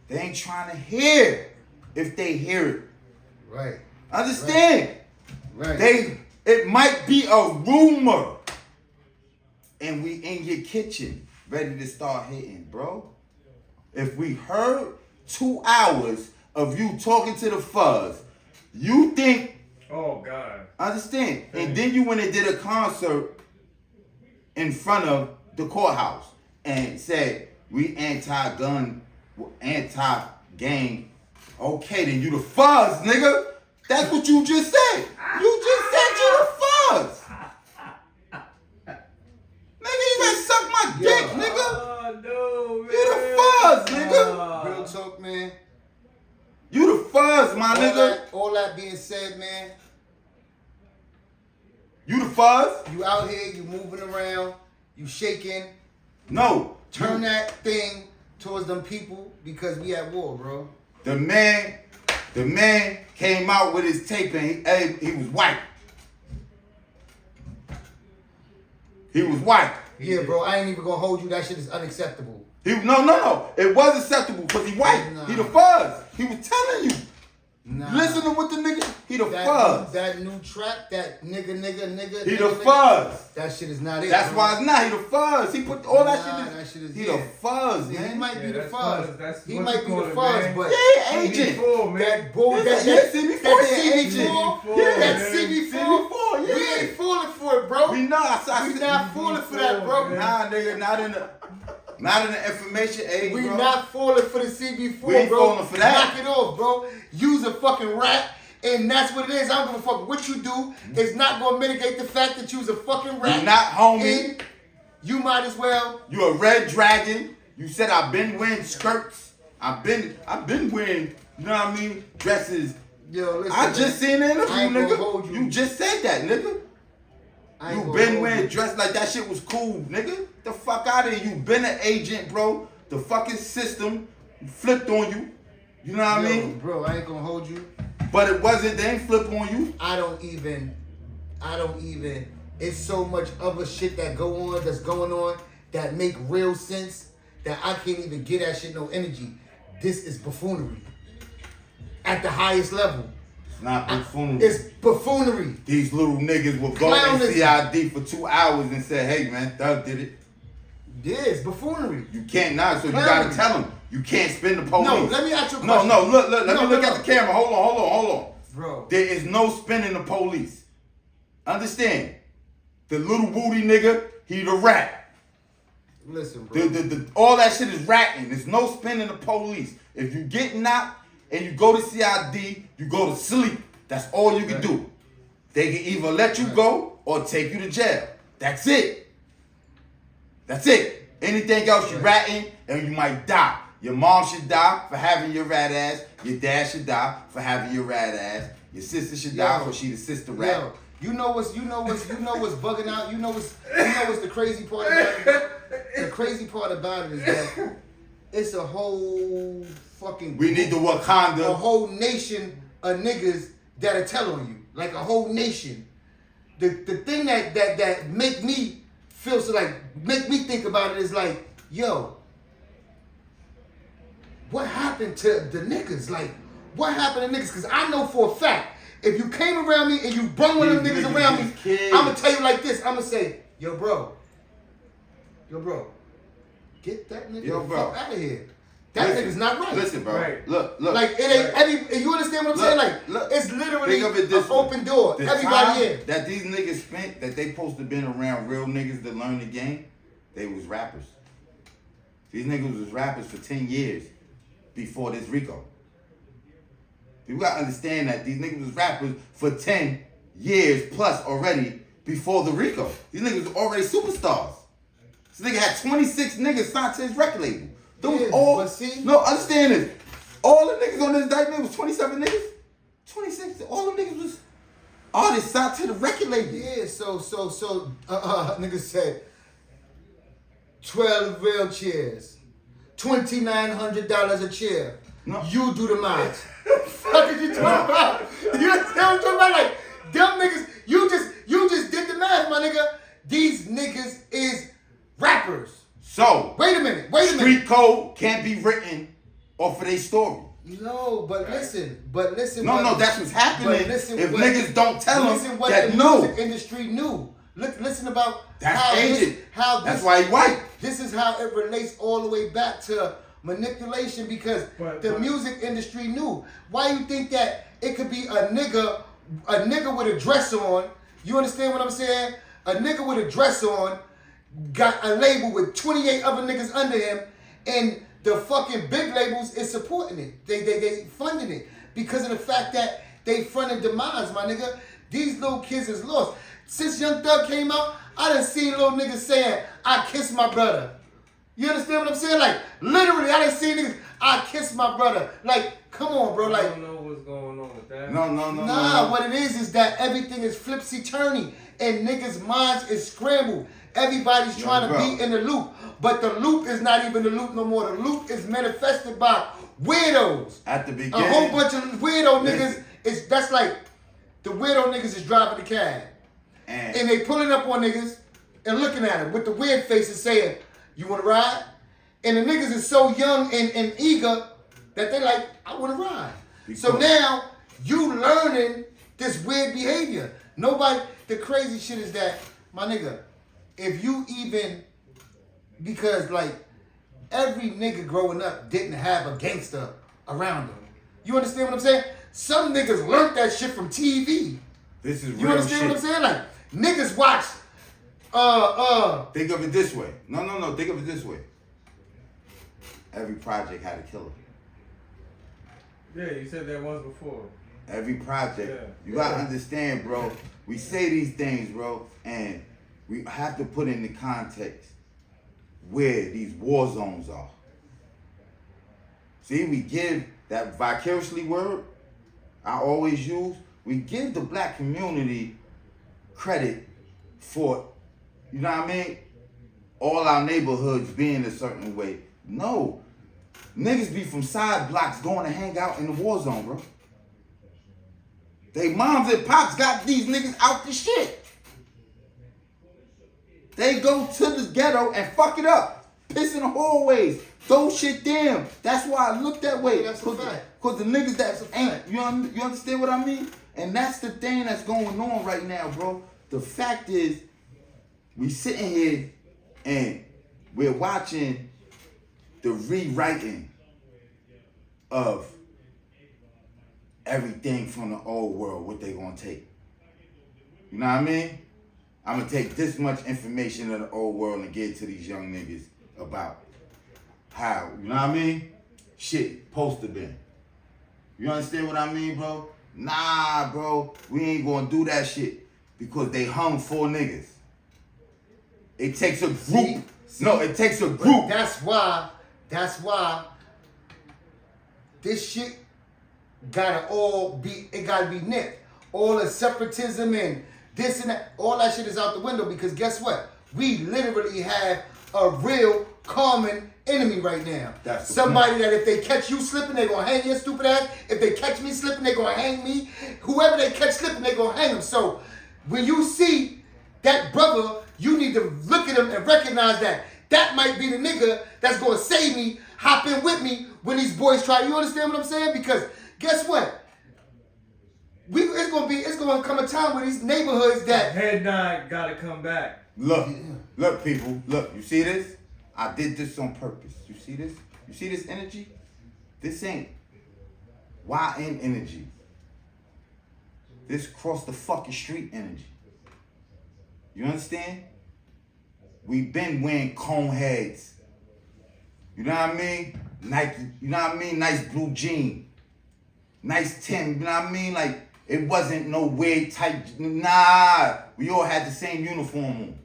S2: they ain't trying to hear if they hear it.
S1: Right.
S2: Understand?
S1: Right.
S2: It might be a rumor. And we in your kitchen, ready to start hitting, bro. If we heard 2 hours of you talking to the fuzz, you think,
S4: oh God.
S2: Understand? And then you went and did a concert in front of the courthouse and said, we anti-gun, anti-gang. Okay, then you the fuzz, nigga. That's what you just said. You just said you the fuzz. Nigga, you better suck my dick, nigga.
S4: Oh, no, man.
S2: You the fuzz, nigga.
S1: Real talk, man.
S2: You the fuzz, my nigga.
S1: All that being said, man.
S2: You the fuzz?
S1: You out here, you moving around, you shaking.
S2: No.
S1: Turn that thing towards them people because we at war, bro.
S2: The man came out with his tape and he was white. He was white.
S1: Yeah, bro, I ain't even gonna hold you. That shit is unacceptable.
S2: No. It was acceptable because he white.
S1: Nah.
S2: He the fuzz. He was telling you.
S1: Nah.
S2: Listen to what the nigga. He the fuzz.
S1: That new track, that nigga.
S2: He the fuzz.
S1: That shit is not it.
S2: That's
S1: bro.
S2: why it's not. He the fuzz. He put all that shit in.
S1: That shit is
S2: He the fuzz, man.
S1: He might be the
S4: that's
S1: fuzz. He
S4: what
S1: might
S4: you
S1: be
S4: call
S1: the
S4: it,
S1: fuzz,
S4: man.
S1: but
S2: Yeah, agent.
S4: CB4, man.
S1: that bull,
S2: Yeah,
S1: that
S2: CB4,
S1: that
S2: agent.
S1: CB4,
S2: Yeah,
S1: that
S2: man.
S1: CB4,
S2: CB4,
S1: we ain't falling for it, bro.
S2: We not.
S1: We not falling for that, bro.
S2: Nah, nigga, not in the information age,
S1: We
S2: bro.
S1: not falling for the CB4,
S2: We ain't
S1: bro.
S2: falling for that.
S1: Knock it off, bro. Use a fucking rat, and that's what it is. I don't give a fuck what you do. It's not gonna mitigate the fact that you's a fucking rat.
S2: You not homie.
S1: And you might as well.
S2: You a red dragon. You said I've been wearing skirts. I've been wearing, you know what I mean, dresses.
S1: Yo, listen.
S2: I just seen the interview,
S1: I ain't gonna
S2: nigga.
S1: hold you.
S2: You just said that, nigga.
S1: I ain't
S2: You
S1: gonna
S2: been
S1: hold
S2: wearing
S1: you.
S2: dressed like that shit was cool, nigga. The fuck out of here. You been an agent, bro. The fucking system flipped on you. You know what I
S1: Yo,
S2: mean?
S1: bro, I ain't gonna hold you.
S2: But it wasn't, they ain't flip on you.
S1: I don't even I don't even. It's so much other shit that's going on that make real sense that I can't even get that shit no energy. This is buffoonery at the highest level.
S2: It's not buffoonery.
S1: It's buffoonery.
S2: These little niggas will go in CID for 2 hours and say, "Hey man, Thug did it."
S1: Yeah, it's buffoonery.
S2: You can't not, so you gotta tell them. You can't spin the police.
S1: No, let me ask you a question.
S2: No, look, let me look at the camera. Hold on.
S1: Bro.
S2: There is no spinning the police. Understand? The little booty nigga, he the rat.
S1: Listen, bro.
S2: All that shit is ratting. There's no spinning the police. If you get knocked and you go to CID, you go to sleep. That's all you can do. They can either let you go or take you to jail. That's it. That's it. Anything else, you ratting and you might die. Your mom should die for having your rat ass. Your dad should die for having your rat ass. Your sister should die for she the sister rat.
S1: Yo, you know what's bugging out. You know what's the crazy part about it. The crazy part about it is that it's a whole fucking.
S2: We need the Wakanda.
S1: A whole nation of niggas that'll tell on you, like a whole nation. The thing that make me feel so like make me think about it is like, yo, what happened to the niggas? Like, what happened to niggas? Because I know for a fact, if you came around me and you brung one of them niggas around me, I'm going to tell you like this. I'm going to say, yo, bro, get that nigga the fuck out of here. That nigga's not right.
S2: Listen, bro.
S4: Right.
S2: Look.
S1: Like, it ain't, you understand what I'm saying? Like, it's literally an open door. Everybody in.
S2: That these niggas spent, that they supposed to been around real niggas to learn the game, they was rappers. These niggas was rappers for 10 years before this Rico. You gotta understand that these niggas was rappers for 10 years plus already before the Rico. These niggas was already superstars. This nigga had 26 niggas signed to his record label. Those all, no, understand this. All the niggas on this indictment was 27 niggas. 26, all them niggas was artists signed to the record label.
S1: Yeah, so niggas said 12 wheelchairs, $2,900 a chair.
S2: No.
S1: You do the math. What are you talking about? You understand what I'm talking about? Like, them niggas, you just did the math, my nigga. These niggas is rappers.
S2: So,
S1: Wait a minute.
S2: Street code can't be written off of their story.
S1: No, but listen.
S2: No, that's what's happening. If niggas don't tell them
S1: what
S2: that
S1: the music industry knew. Listen about
S2: that's agent. That's why he white.
S1: This is how it relates all the way back to manipulation because the music industry knew. Why you think that it could be a nigga with a dress on? You understand what I'm saying? A nigga with a dress on got a label with 28 other niggas under him, and the fucking big labels is supporting it. They funding it because of the fact that they fronted demise, my nigga. These little kids is lost. Since Young Thug came out, I done seen little niggas saying, "I kiss my brother." You understand what I'm saying? Like, literally, I done seen niggas, "I kiss my brother." Like, come on, bro. Like,
S4: I don't know what's going on with that.
S1: No. What it is that everything is flipsy-turny and niggas' minds is scrambled. Everybody's trying to be in the loop, but the loop is not even the loop no more. The loop is manifested by weirdos.
S2: At the beginning,
S1: a whole bunch of weirdo niggas that's like the weirdo niggas is driving the cab, and they pulling up on niggas and looking at them with the weird faces saying, "You want to ride?" And the niggas is so young and eager that they like, "I want to ride." So now you learning this weird behavior. The crazy shit is that, my nigga, if you even, because like every nigga growing up didn't have a gangster around them. You understand what I'm saying? Some niggas learned that shit from TV.
S2: This is real shit.
S1: You understand what I'm saying? Like, niggas watch,
S2: Think of it this way. No. Think of it this way. Every project had a killer.
S4: Yeah, you said that once before.
S2: Every project. You gotta understand, bro. We say these things, bro, and we have to put in the context where these war zones are. See, we give that vicariously word I always use. We give the black community credit for, you know what I mean, all our neighborhoods being a certain way. No. Niggas be from side blocks going to hang out in the war zone, bro. They moms and pops got these niggas out the shit. They go to the ghetto and fuck it up. Piss in the hallways. Throw shit down. That's why I look that way.
S1: That's a fact.
S2: Because the niggas that ain't, you understand what I mean? And that's the thing that's going on right now, bro. The fact is, we sitting here and we're watching the rewriting of everything from the old world, what they gonna take. You know what I mean? I'm gonna take this much information of the old world and give it to these young niggas about how, you know what I mean? Shit, supposed to be. You understand what I mean, bro? Nah, bro, we ain't gonna do that shit because they hung 4 niggas. It takes a group. No, it takes a group.
S1: That's why this shit gotta be nipped. All the separatism and this and that, all that shit is out the window because guess what? We literally have a real common enemy right now.
S2: That's
S1: somebody that if they catch you slipping, they gonna hang your stupid ass. If they catch me slipping, they gonna hang me. Whoever they catch slipping, they gonna hang them. So when you see that brother, you need to look at him and recognize that might be the nigga that's gonna save me, hop in with me when these boys try. You understand what I'm saying? Because guess what? It's gonna come a time where these neighborhoods that
S4: head nod gotta come back.
S2: Look, people, look. You see this? I did this on purpose. You see this? You see this energy? This ain't YN energy. This cross the fucking street energy. You understand? We been wearing cone heads. You know what I mean? Nike, you know what I mean? Nice blue jean. Nice Tim, you know what I mean? Like, it wasn't no weird type. Nah, we all had the same uniform on.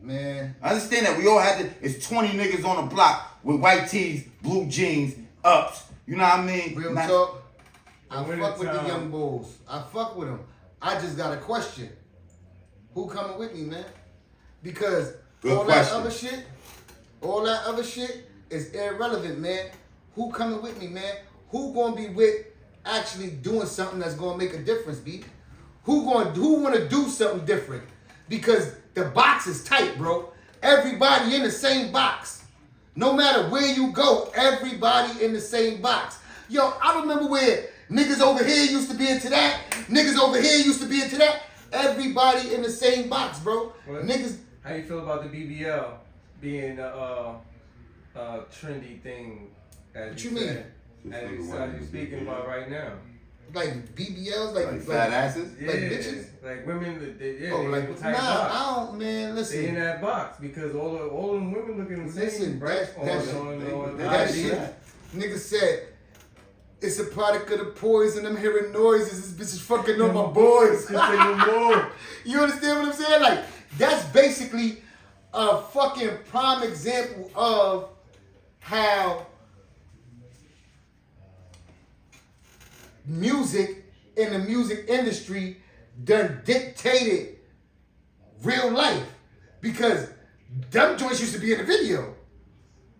S1: Man.
S2: I understand that. We all had it's 20 niggas on the block with white tees, blue jeans, ups. You know what I mean?
S1: Real talk. I fuck with the young bulls. I fuck with them. I just got a question. Who coming with me, man? Because all that other shit is irrelevant, man. Who coming with me, man? Who gonna be with actually doing something that's gonna make a difference, B? Who wanna do something different? Because the box is tight, bro. Everybody in the same box. No matter where you go, everybody in the same box. Yo, I remember where niggas over here used to be into that. Niggas over here used to be into that. Everybody in the same box, bro.
S4: What?
S1: Niggas.
S4: How you feel about the BBL being a trendy thing?
S1: What you mean?
S4: As you're speaking about right now.
S1: Like BBLs, like
S2: fat asses,
S1: like bitches,
S4: like women. They
S1: like
S4: type box.
S1: I don't, man. Listen,
S4: they in that box because all them women looking the same.
S1: Listen,
S4: that
S1: shit. Nigga said it's a product of the poison. I'm hearing noises. This bitch is fucking on my boys. You understand what I'm saying? Like that's basically a fucking prime example of how music in the music industry done dictated real life because them joints used to be in the video.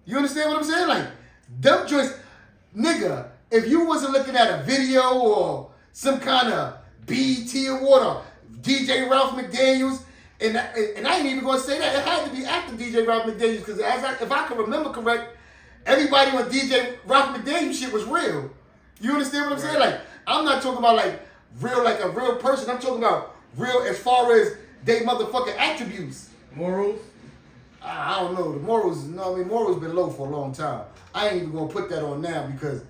S1: You understand what I'm saying? Like them joints, nigga, if you wasn't looking at a video or some kind of BET award or DJ Ralph McDaniels, and I ain't even gonna say that, it had to be after DJ Ralph McDaniels because if I can remember correct, everybody on DJ Ralph McDaniels shit was real. You understand what I'm saying? Like, I'm not talking about like a real person. I'm talking about real as far as they motherfucking attributes.
S4: Morals?
S1: I don't know. The morals, morals been low for a long time. I ain't even gonna put that on now because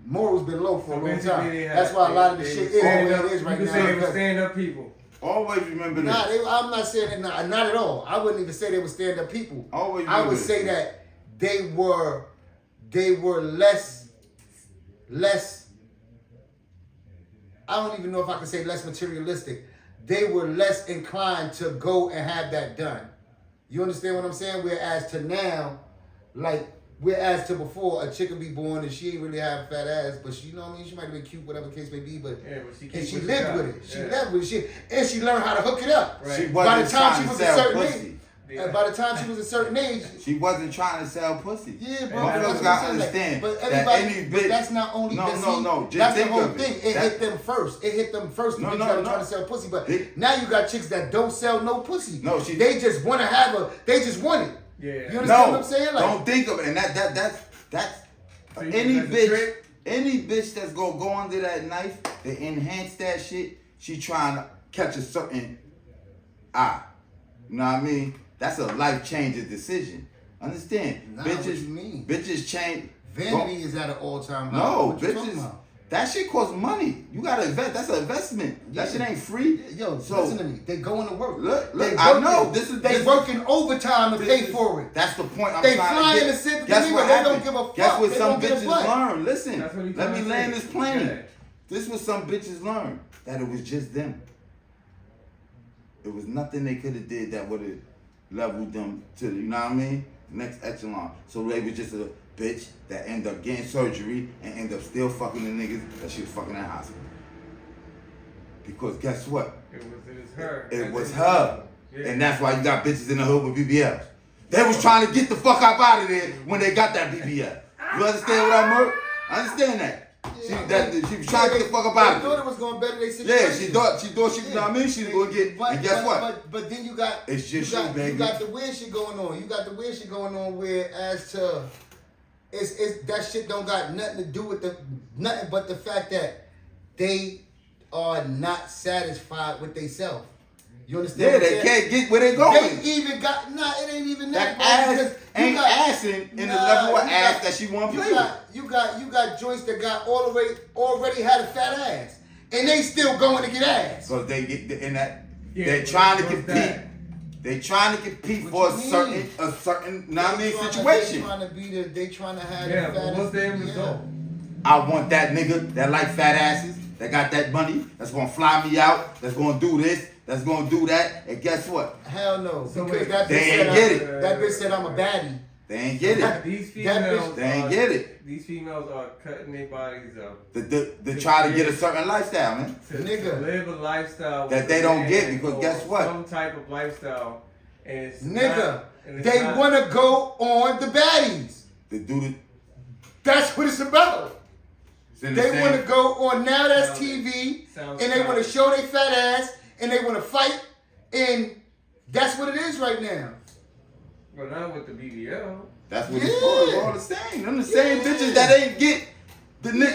S1: morals been low for a long time. That's why a lot of the shit is the way it is right now.
S4: You can say they were stand-up people.
S2: Always remember this.
S1: I'm not saying that, not at all. I wouldn't even say they were stand-up people. I would say that they were less, I don't even know if I can say less materialistic. They were less inclined to go and have that done. You understand what I'm saying? Whereas to now, whereas to before, a chick would be born and she ain't really have a fat ass, but she, you know what I mean? She might have been cute, whatever the case may be, but she lived with it. She lived with it. And she learned how to hook it up.
S2: She
S1: By the time she was a certain
S2: pussy.
S1: age. And by the time she was a certain age,
S2: She wasn't trying to sell pussy.
S1: yeah, bro.
S2: Motherfuckers
S1: That's what I'm
S2: gotta
S1: saying.
S2: understand
S1: But
S2: that
S1: everybody,
S2: any
S1: but
S2: bitch.
S1: that's not only.
S2: No,
S1: that's
S2: no,
S1: see,
S2: no. Just
S1: That's the
S2: think
S1: whole
S2: of it.
S1: thing. It
S2: That-
S1: hit them first. It hit them first. The
S2: No,
S1: bitch
S2: no,
S1: that were
S2: no.
S1: trying to sell pussy, but
S2: It-
S1: now you got chicks that don't sell no pussy.
S2: No,
S1: they just want to have a. They just want it.
S4: Yeah.
S1: You understand
S2: No,
S1: what I'm saying? Like,
S2: don't think of it. And that's
S4: So you
S2: any
S4: think that's a trick?
S2: any bitch that's gonna go under that knife, they enhance that shit. She trying to catch a certain eye. You know what I mean? That's a life changing decision. Understand?
S1: Nah,
S2: bitches,
S1: what you mean?
S2: Bitches change.
S1: vanity is at an all-time high.
S2: No,
S1: What you talking
S2: bitches.
S1: about?
S2: That shit costs money. You gotta invest. That's an investment. That
S1: Yeah.
S2: shit ain't free.
S1: Yo,
S2: So-
S1: listen to me. They going to work.
S2: Look,
S1: They
S2: I
S1: working-
S2: know.
S1: They working overtime to
S2: this
S1: pay
S2: is-
S1: for it.
S2: That's the point I'm
S1: They
S2: trying
S1: flying
S2: to get.
S1: to sit with
S2: Guess
S1: the
S2: what
S1: nigga, they
S2: happened?
S1: don't give a
S2: Guess
S1: fuck.
S2: what
S1: They
S2: some
S1: don't get a
S2: bitches
S1: butt.
S2: learn? Listen,
S4: That's what he
S2: let me
S4: trying to
S2: land
S4: say.
S2: this plane.
S4: Yeah.
S2: This was some bitches learn that it was just them. It was nothing they could have did that would have leveled them to the, you know what I mean? Next echelon. So they was just a bitch that ended up getting surgery and ended up still fucking the niggas that she was fucking in hospital. Because guess what?
S4: It was her.
S2: It
S4: That's
S2: was
S4: it.
S2: her.
S4: Yeah.
S2: And that's why you got bitches in the hood with BBLs. They was trying to get the fuck up out of there when they got that BBL. You understand what I mean? I understand that. She was trying to get the fuck up out
S1: They
S2: of
S1: thought
S2: there.
S1: it was going to better their situation.
S2: Yeah, she thought she, you know what I mean? She was gonna get, and guess what?
S1: But then you got,
S2: It's just
S1: you got,
S2: you, baby.
S1: You got the weird shit going on. You got the weird shit going on where as to, it's that shit don't got nothing to do with nothing but the fact that they are not satisfied with themselves. You understand?
S2: Yeah,
S1: what I'm
S2: they
S1: saying?
S2: can't get where they going.
S1: They even got it ain't even that.
S2: That
S1: bro,
S2: ass
S1: because you
S2: ain't
S1: got-
S2: assing in the
S1: Nah,
S2: level of
S1: you
S2: ass
S1: got-
S2: that she want to
S1: you
S2: play with.
S1: You got joints that got already had a fat ass, and they still going to get ass.
S2: Because they get in that,
S4: Yeah,
S2: they're
S4: but
S2: trying to
S4: what's
S2: compete.
S4: that?
S2: They trying to compete
S1: What
S2: for
S1: you mean?
S2: a certain, know what I mean,
S1: They
S2: situation.
S1: trying to be they trying to have
S4: Yeah,
S1: the
S4: but
S1: fattest
S4: what's the end
S1: BBL.
S4: result?
S2: I want that nigga that like fat asses, that got that money, that's gonna fly me out, that's gonna do this, that's gonna do that, and guess what?
S1: Hell no,
S4: So
S1: because
S4: wait,
S1: that
S2: they
S1: bitch
S2: ain't
S1: said
S2: get
S1: it. That bitch said I'm a baddie.
S2: They ain't get it.
S4: These
S1: That
S4: females,
S1: bitch-
S2: They ain't get it.
S4: These females are cutting their bodies up
S2: They try to get a certain lifestyle, man.
S4: to
S1: Nigga.
S4: live a lifestyle
S2: That
S4: with
S2: they
S4: a
S2: don't
S4: man
S2: get because
S4: or
S2: guess what?
S4: Some type of lifestyle, and it's
S1: Nigga,
S4: not- and it's
S1: they
S4: not-
S1: want to go on the baddies.
S2: They do the.
S1: That's what it's about.
S2: It's in the
S1: They
S2: same-
S1: want to go on Now That's
S4: Sounds-
S1: TV,
S4: sounds
S1: and they want to
S4: childish.
S1: show their fat ass, and they want to fight, and that's what it is right now.
S4: But not with the BBL.
S2: That's what
S1: Yeah.
S2: it's for. It's all the same. Them the same
S1: Yeah.
S2: bitches that ain't get the you know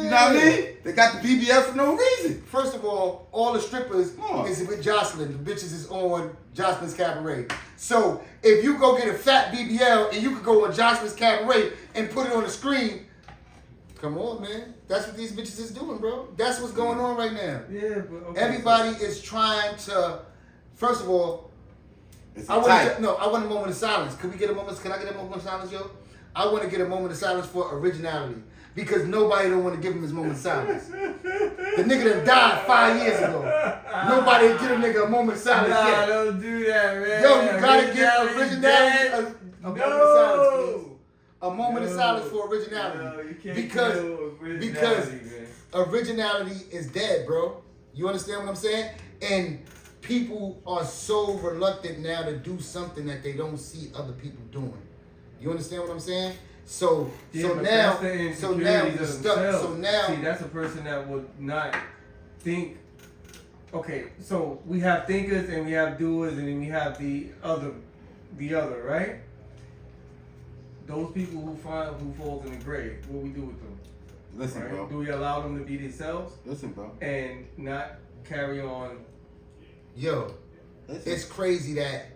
S2: what I mean? They got the BBL for no reason.
S1: First of all the strippers
S2: Come on.
S1: is with Jocelyn. The bitches is on Jocelyn's Cabaret. So if you go get a fat BBL and you could go on Jocelyn's Cabaret and put it on the screen, come on, man. That's what these bitches is doing, bro. That's what's going on right now.
S4: Yeah, but okay,
S1: Everybody is trying to. First of all,
S2: It's
S1: I
S2: a
S1: want
S2: type.
S1: I want a moment of silence. Can I get a moment of silence, yo? I want to get a moment of silence for originality. Because nobody don't want to give him his moment of silence. The nigga that died 5 years ago. Nobody give a nigga a moment of silence
S4: Nah,
S1: yet.
S4: don't do that, man.
S1: Yo, you gotta give
S4: Originality's
S1: originality
S4: dead.
S1: a moment of silence, please. A moment of
S4: No.
S1: silence for originality.
S4: No, you can't
S1: because
S4: kill originality,
S1: because
S4: man.
S1: originality is dead, bro. You understand what I'm saying? And people are so reluctant now to do something that they don't see other people doing. You understand what I'm saying? So
S4: Yeah,
S1: so
S4: but
S1: now
S4: that's the
S1: so now
S4: insecurities
S1: we're
S4: of
S1: stuck.
S4: themselves.
S1: So now
S4: See, that's a person that would not think. Okay, so we have thinkers and we have doers and then we have the other, right? Those people who falls in the grave, what we do with them?
S2: Listen,
S4: Right?
S2: bro.
S4: Do we allow them to be themselves
S2: Listen, bro.
S4: and not carry on?
S1: yo,
S2: Listen.
S1: it's crazy that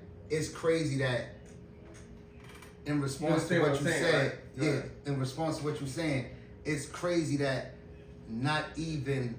S1: in response to
S4: understand
S1: what
S4: what
S1: you
S4: I'm saying,
S1: said,
S4: right? Go
S1: yeah,
S4: ahead.
S1: in response to what you're saying, it's crazy that not even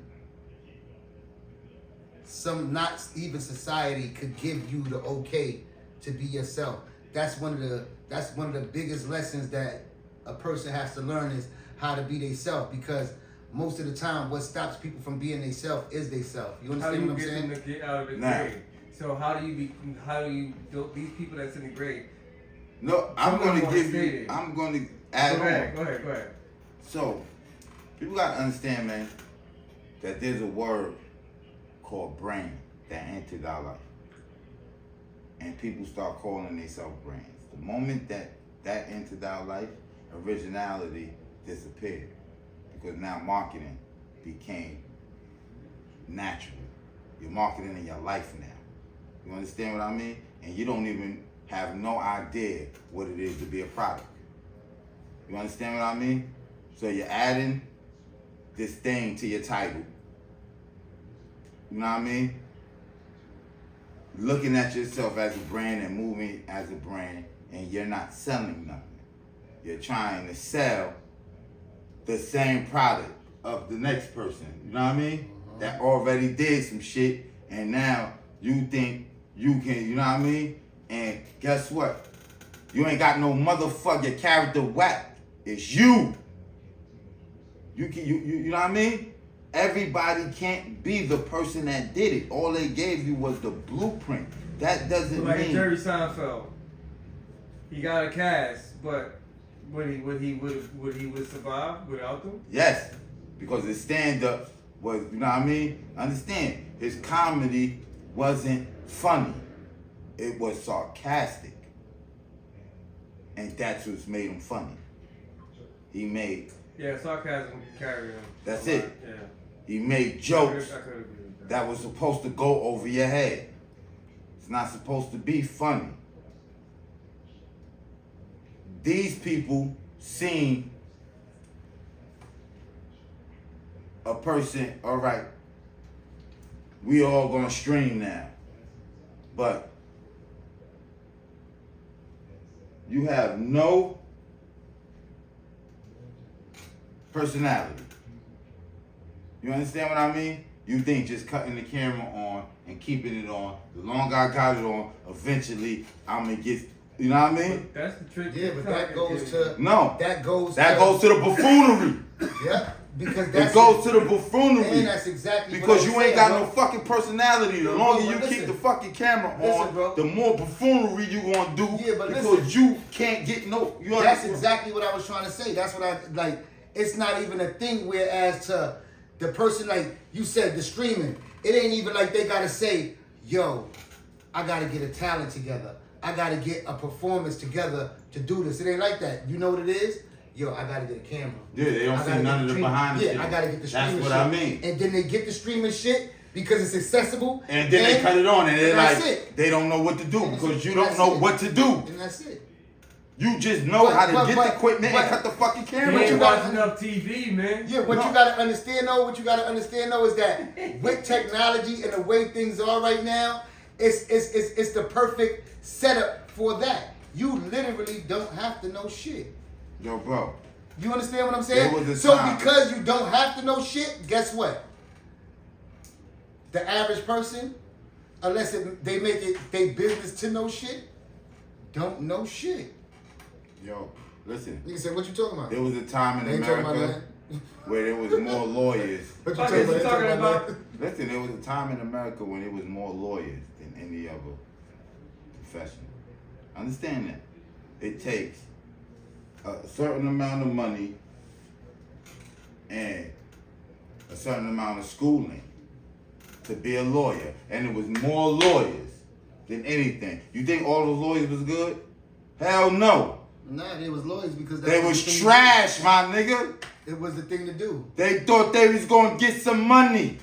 S1: society could give you the okay to be yourself. That's one of the biggest lessons that a person has to learn is how to be themselves, because most of the time what stops people from being themselves is themselves. You
S4: How do
S1: understand
S4: you
S1: what I'm
S4: get
S1: saying?
S4: them to get out of the
S2: Nah.
S4: grave? So these people that's in the grave?
S2: No, I'm
S4: Someone
S2: gonna
S4: wanna
S2: give
S4: stay
S2: you.
S4: there.
S2: I'm gonna add
S4: Go
S2: on.
S4: ahead.
S2: So, people gotta understand, man, that there's a word called brain that entered our life. and people start calling themselves brands. The moment that entered our life, originality disappeared because now marketing became natural. You're marketing in your life now. You understand what I mean? And you don't even have no idea what it is to be a product. You understand what I mean? So you're adding this thing to your title. You know what I mean? Looking at yourself as a brand and moving as a brand, and you're not selling nothing. You're trying to sell the same product of the next person. You know what I mean? That already did some shit, and now you think you can, you know what I mean? And guess what? You ain't got no motherfucker character whack. It's you. You know what I mean? Everybody can't be the person that did it. All they gave you was the blueprint. That doesn't
S4: like
S2: mean
S4: Jerry Seinfeld. He got a cast, but would he survive without them?
S2: yes, because his stand-up was, you know what I mean? Understand, his comedy wasn't funny. It was sarcastic. And that's what made him funny. He made...
S4: Yeah, sarcasm can carry him.
S2: That's it.
S4: Yeah.
S2: He made jokes
S4: I could agree with
S2: that was supposed to go over your head. It's not supposed to be funny. These people seen a person, all right, we all gonna stream now, but you have no personality. You understand what I mean? You think just cutting the camera on and keeping it on, the longer I got it on, eventually I'm gonna get, you know what I mean?
S4: But that's the trick.
S1: Yeah, but that goes to
S2: No.
S1: That goes
S2: to the buffoonery.
S1: Yeah, because that's
S2: It goes to the buffoonery.
S1: And that's exactly
S2: because
S1: what
S2: you
S1: I'm
S2: ain't
S1: saying,
S2: got
S1: bro.
S2: no fucking personality. The
S1: Bro,
S2: longer you
S1: but
S2: keep
S1: listen.
S2: the fucking camera
S1: Listen,
S2: on,
S1: bro.
S2: the more buffoonery you gonna do.
S1: Yeah, but
S2: because
S1: listen.
S2: you can't get no. You
S1: That's
S2: understand?
S1: exactly what I was trying to say. That's what I like. It's not even a thing. Whereas to the person, like you said, the streaming, it ain't even like they gotta say, "Yo, I gotta get a talent together. I gotta get a performance together to do this." It ain't like that. You know what it is? Yo, I gotta get a camera.
S2: Yeah, they don't
S1: I
S2: see
S1: gotta
S2: none
S1: get
S2: of the
S1: stream-
S2: behind the
S1: Yeah,
S2: shit.
S1: I gotta get the streaming
S2: That's what
S1: shit.
S2: I mean.
S1: And then they get the streaming shit because it's accessible.
S2: And then they cut it on, and they're
S1: that's
S2: like,
S1: it.
S2: they don't know what to do
S1: And
S2: because you
S1: that's
S2: don't know
S1: it.
S2: what to do.
S1: And that's it.
S2: You just know how to get the equipment and cut the fucking
S4: You
S2: camera.
S4: ain't
S1: you
S2: on.
S4: watching enough TV, man.
S1: Yeah, what
S2: No.
S1: you gotta understand though is that with technology and the way things are right now, it's the perfect setup for that. You literally don't have to know shit.
S2: Yo, bro.
S1: You understand what I'm
S2: There
S1: saying?
S2: was a
S1: So
S2: time-
S1: because you don't have to know shit, guess what? The average person, unless they make it their business to know shit, don't know shit.
S2: Yo, listen.
S1: Nigga said, what you talking about?
S2: There was a time
S1: They
S2: in
S1: ain't talking about
S2: America
S1: that.
S2: where there was more lawyers.
S1: What
S4: Fuck is he talking about?
S1: that?
S2: Listen, there was a time in America when there was more lawyers than any other profession. Understand that. It takes a certain amount of money and a certain amount of schooling to be a lawyer. And there was more lawyers than anything. You think all those lawyers was good? Hell no.
S1: Nah, they was lawyers because
S2: They
S1: the
S2: was
S1: thing to
S2: trash,
S1: do.
S2: my nigga.
S1: It was the thing to do.
S2: They thought they was gonna get some money.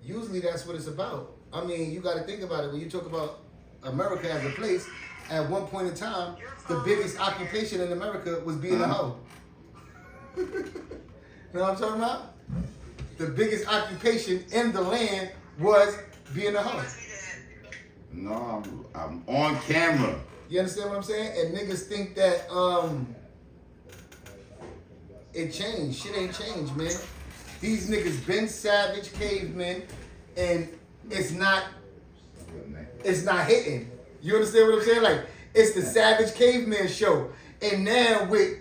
S1: Usually that's what it's about. I mean, you got to think about it. When you talk about America as a place, at one point in time, the biggest occupation in America was being a hoe. You know what I'm talking about? The biggest occupation in the land was being a hoe.
S2: No, I'm on camera.
S1: You understand what I'm saying? And niggas think that it changed. Shit ain't changed, man. These niggas been savage cavemen, and it's not hitting. You understand what I'm saying? Like, it's the savage caveman show. And now with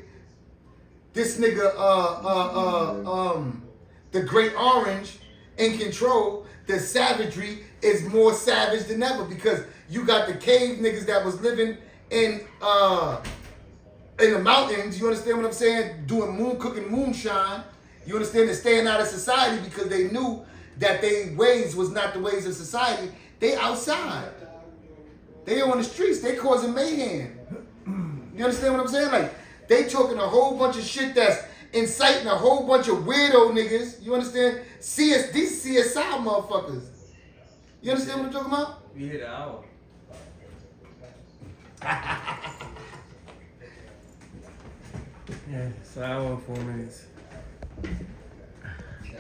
S1: this nigga the Great Orange in control, the savagery is more savage than ever because you got the cave niggas that was living in the mountains, you understand what I'm saying? Cooking moonshine. You understand? And staying out of society because they knew that their ways was not the ways of society. They outside. They on the streets. They causing mayhem. You understand what I'm saying? Like, they talking a whole bunch of shit that's inciting a whole bunch of weirdo niggas. You understand? These CSI motherfuckers. You understand what I'm talking about?
S4: We hit an hour. Yeah, it's an hour and 4 minutes.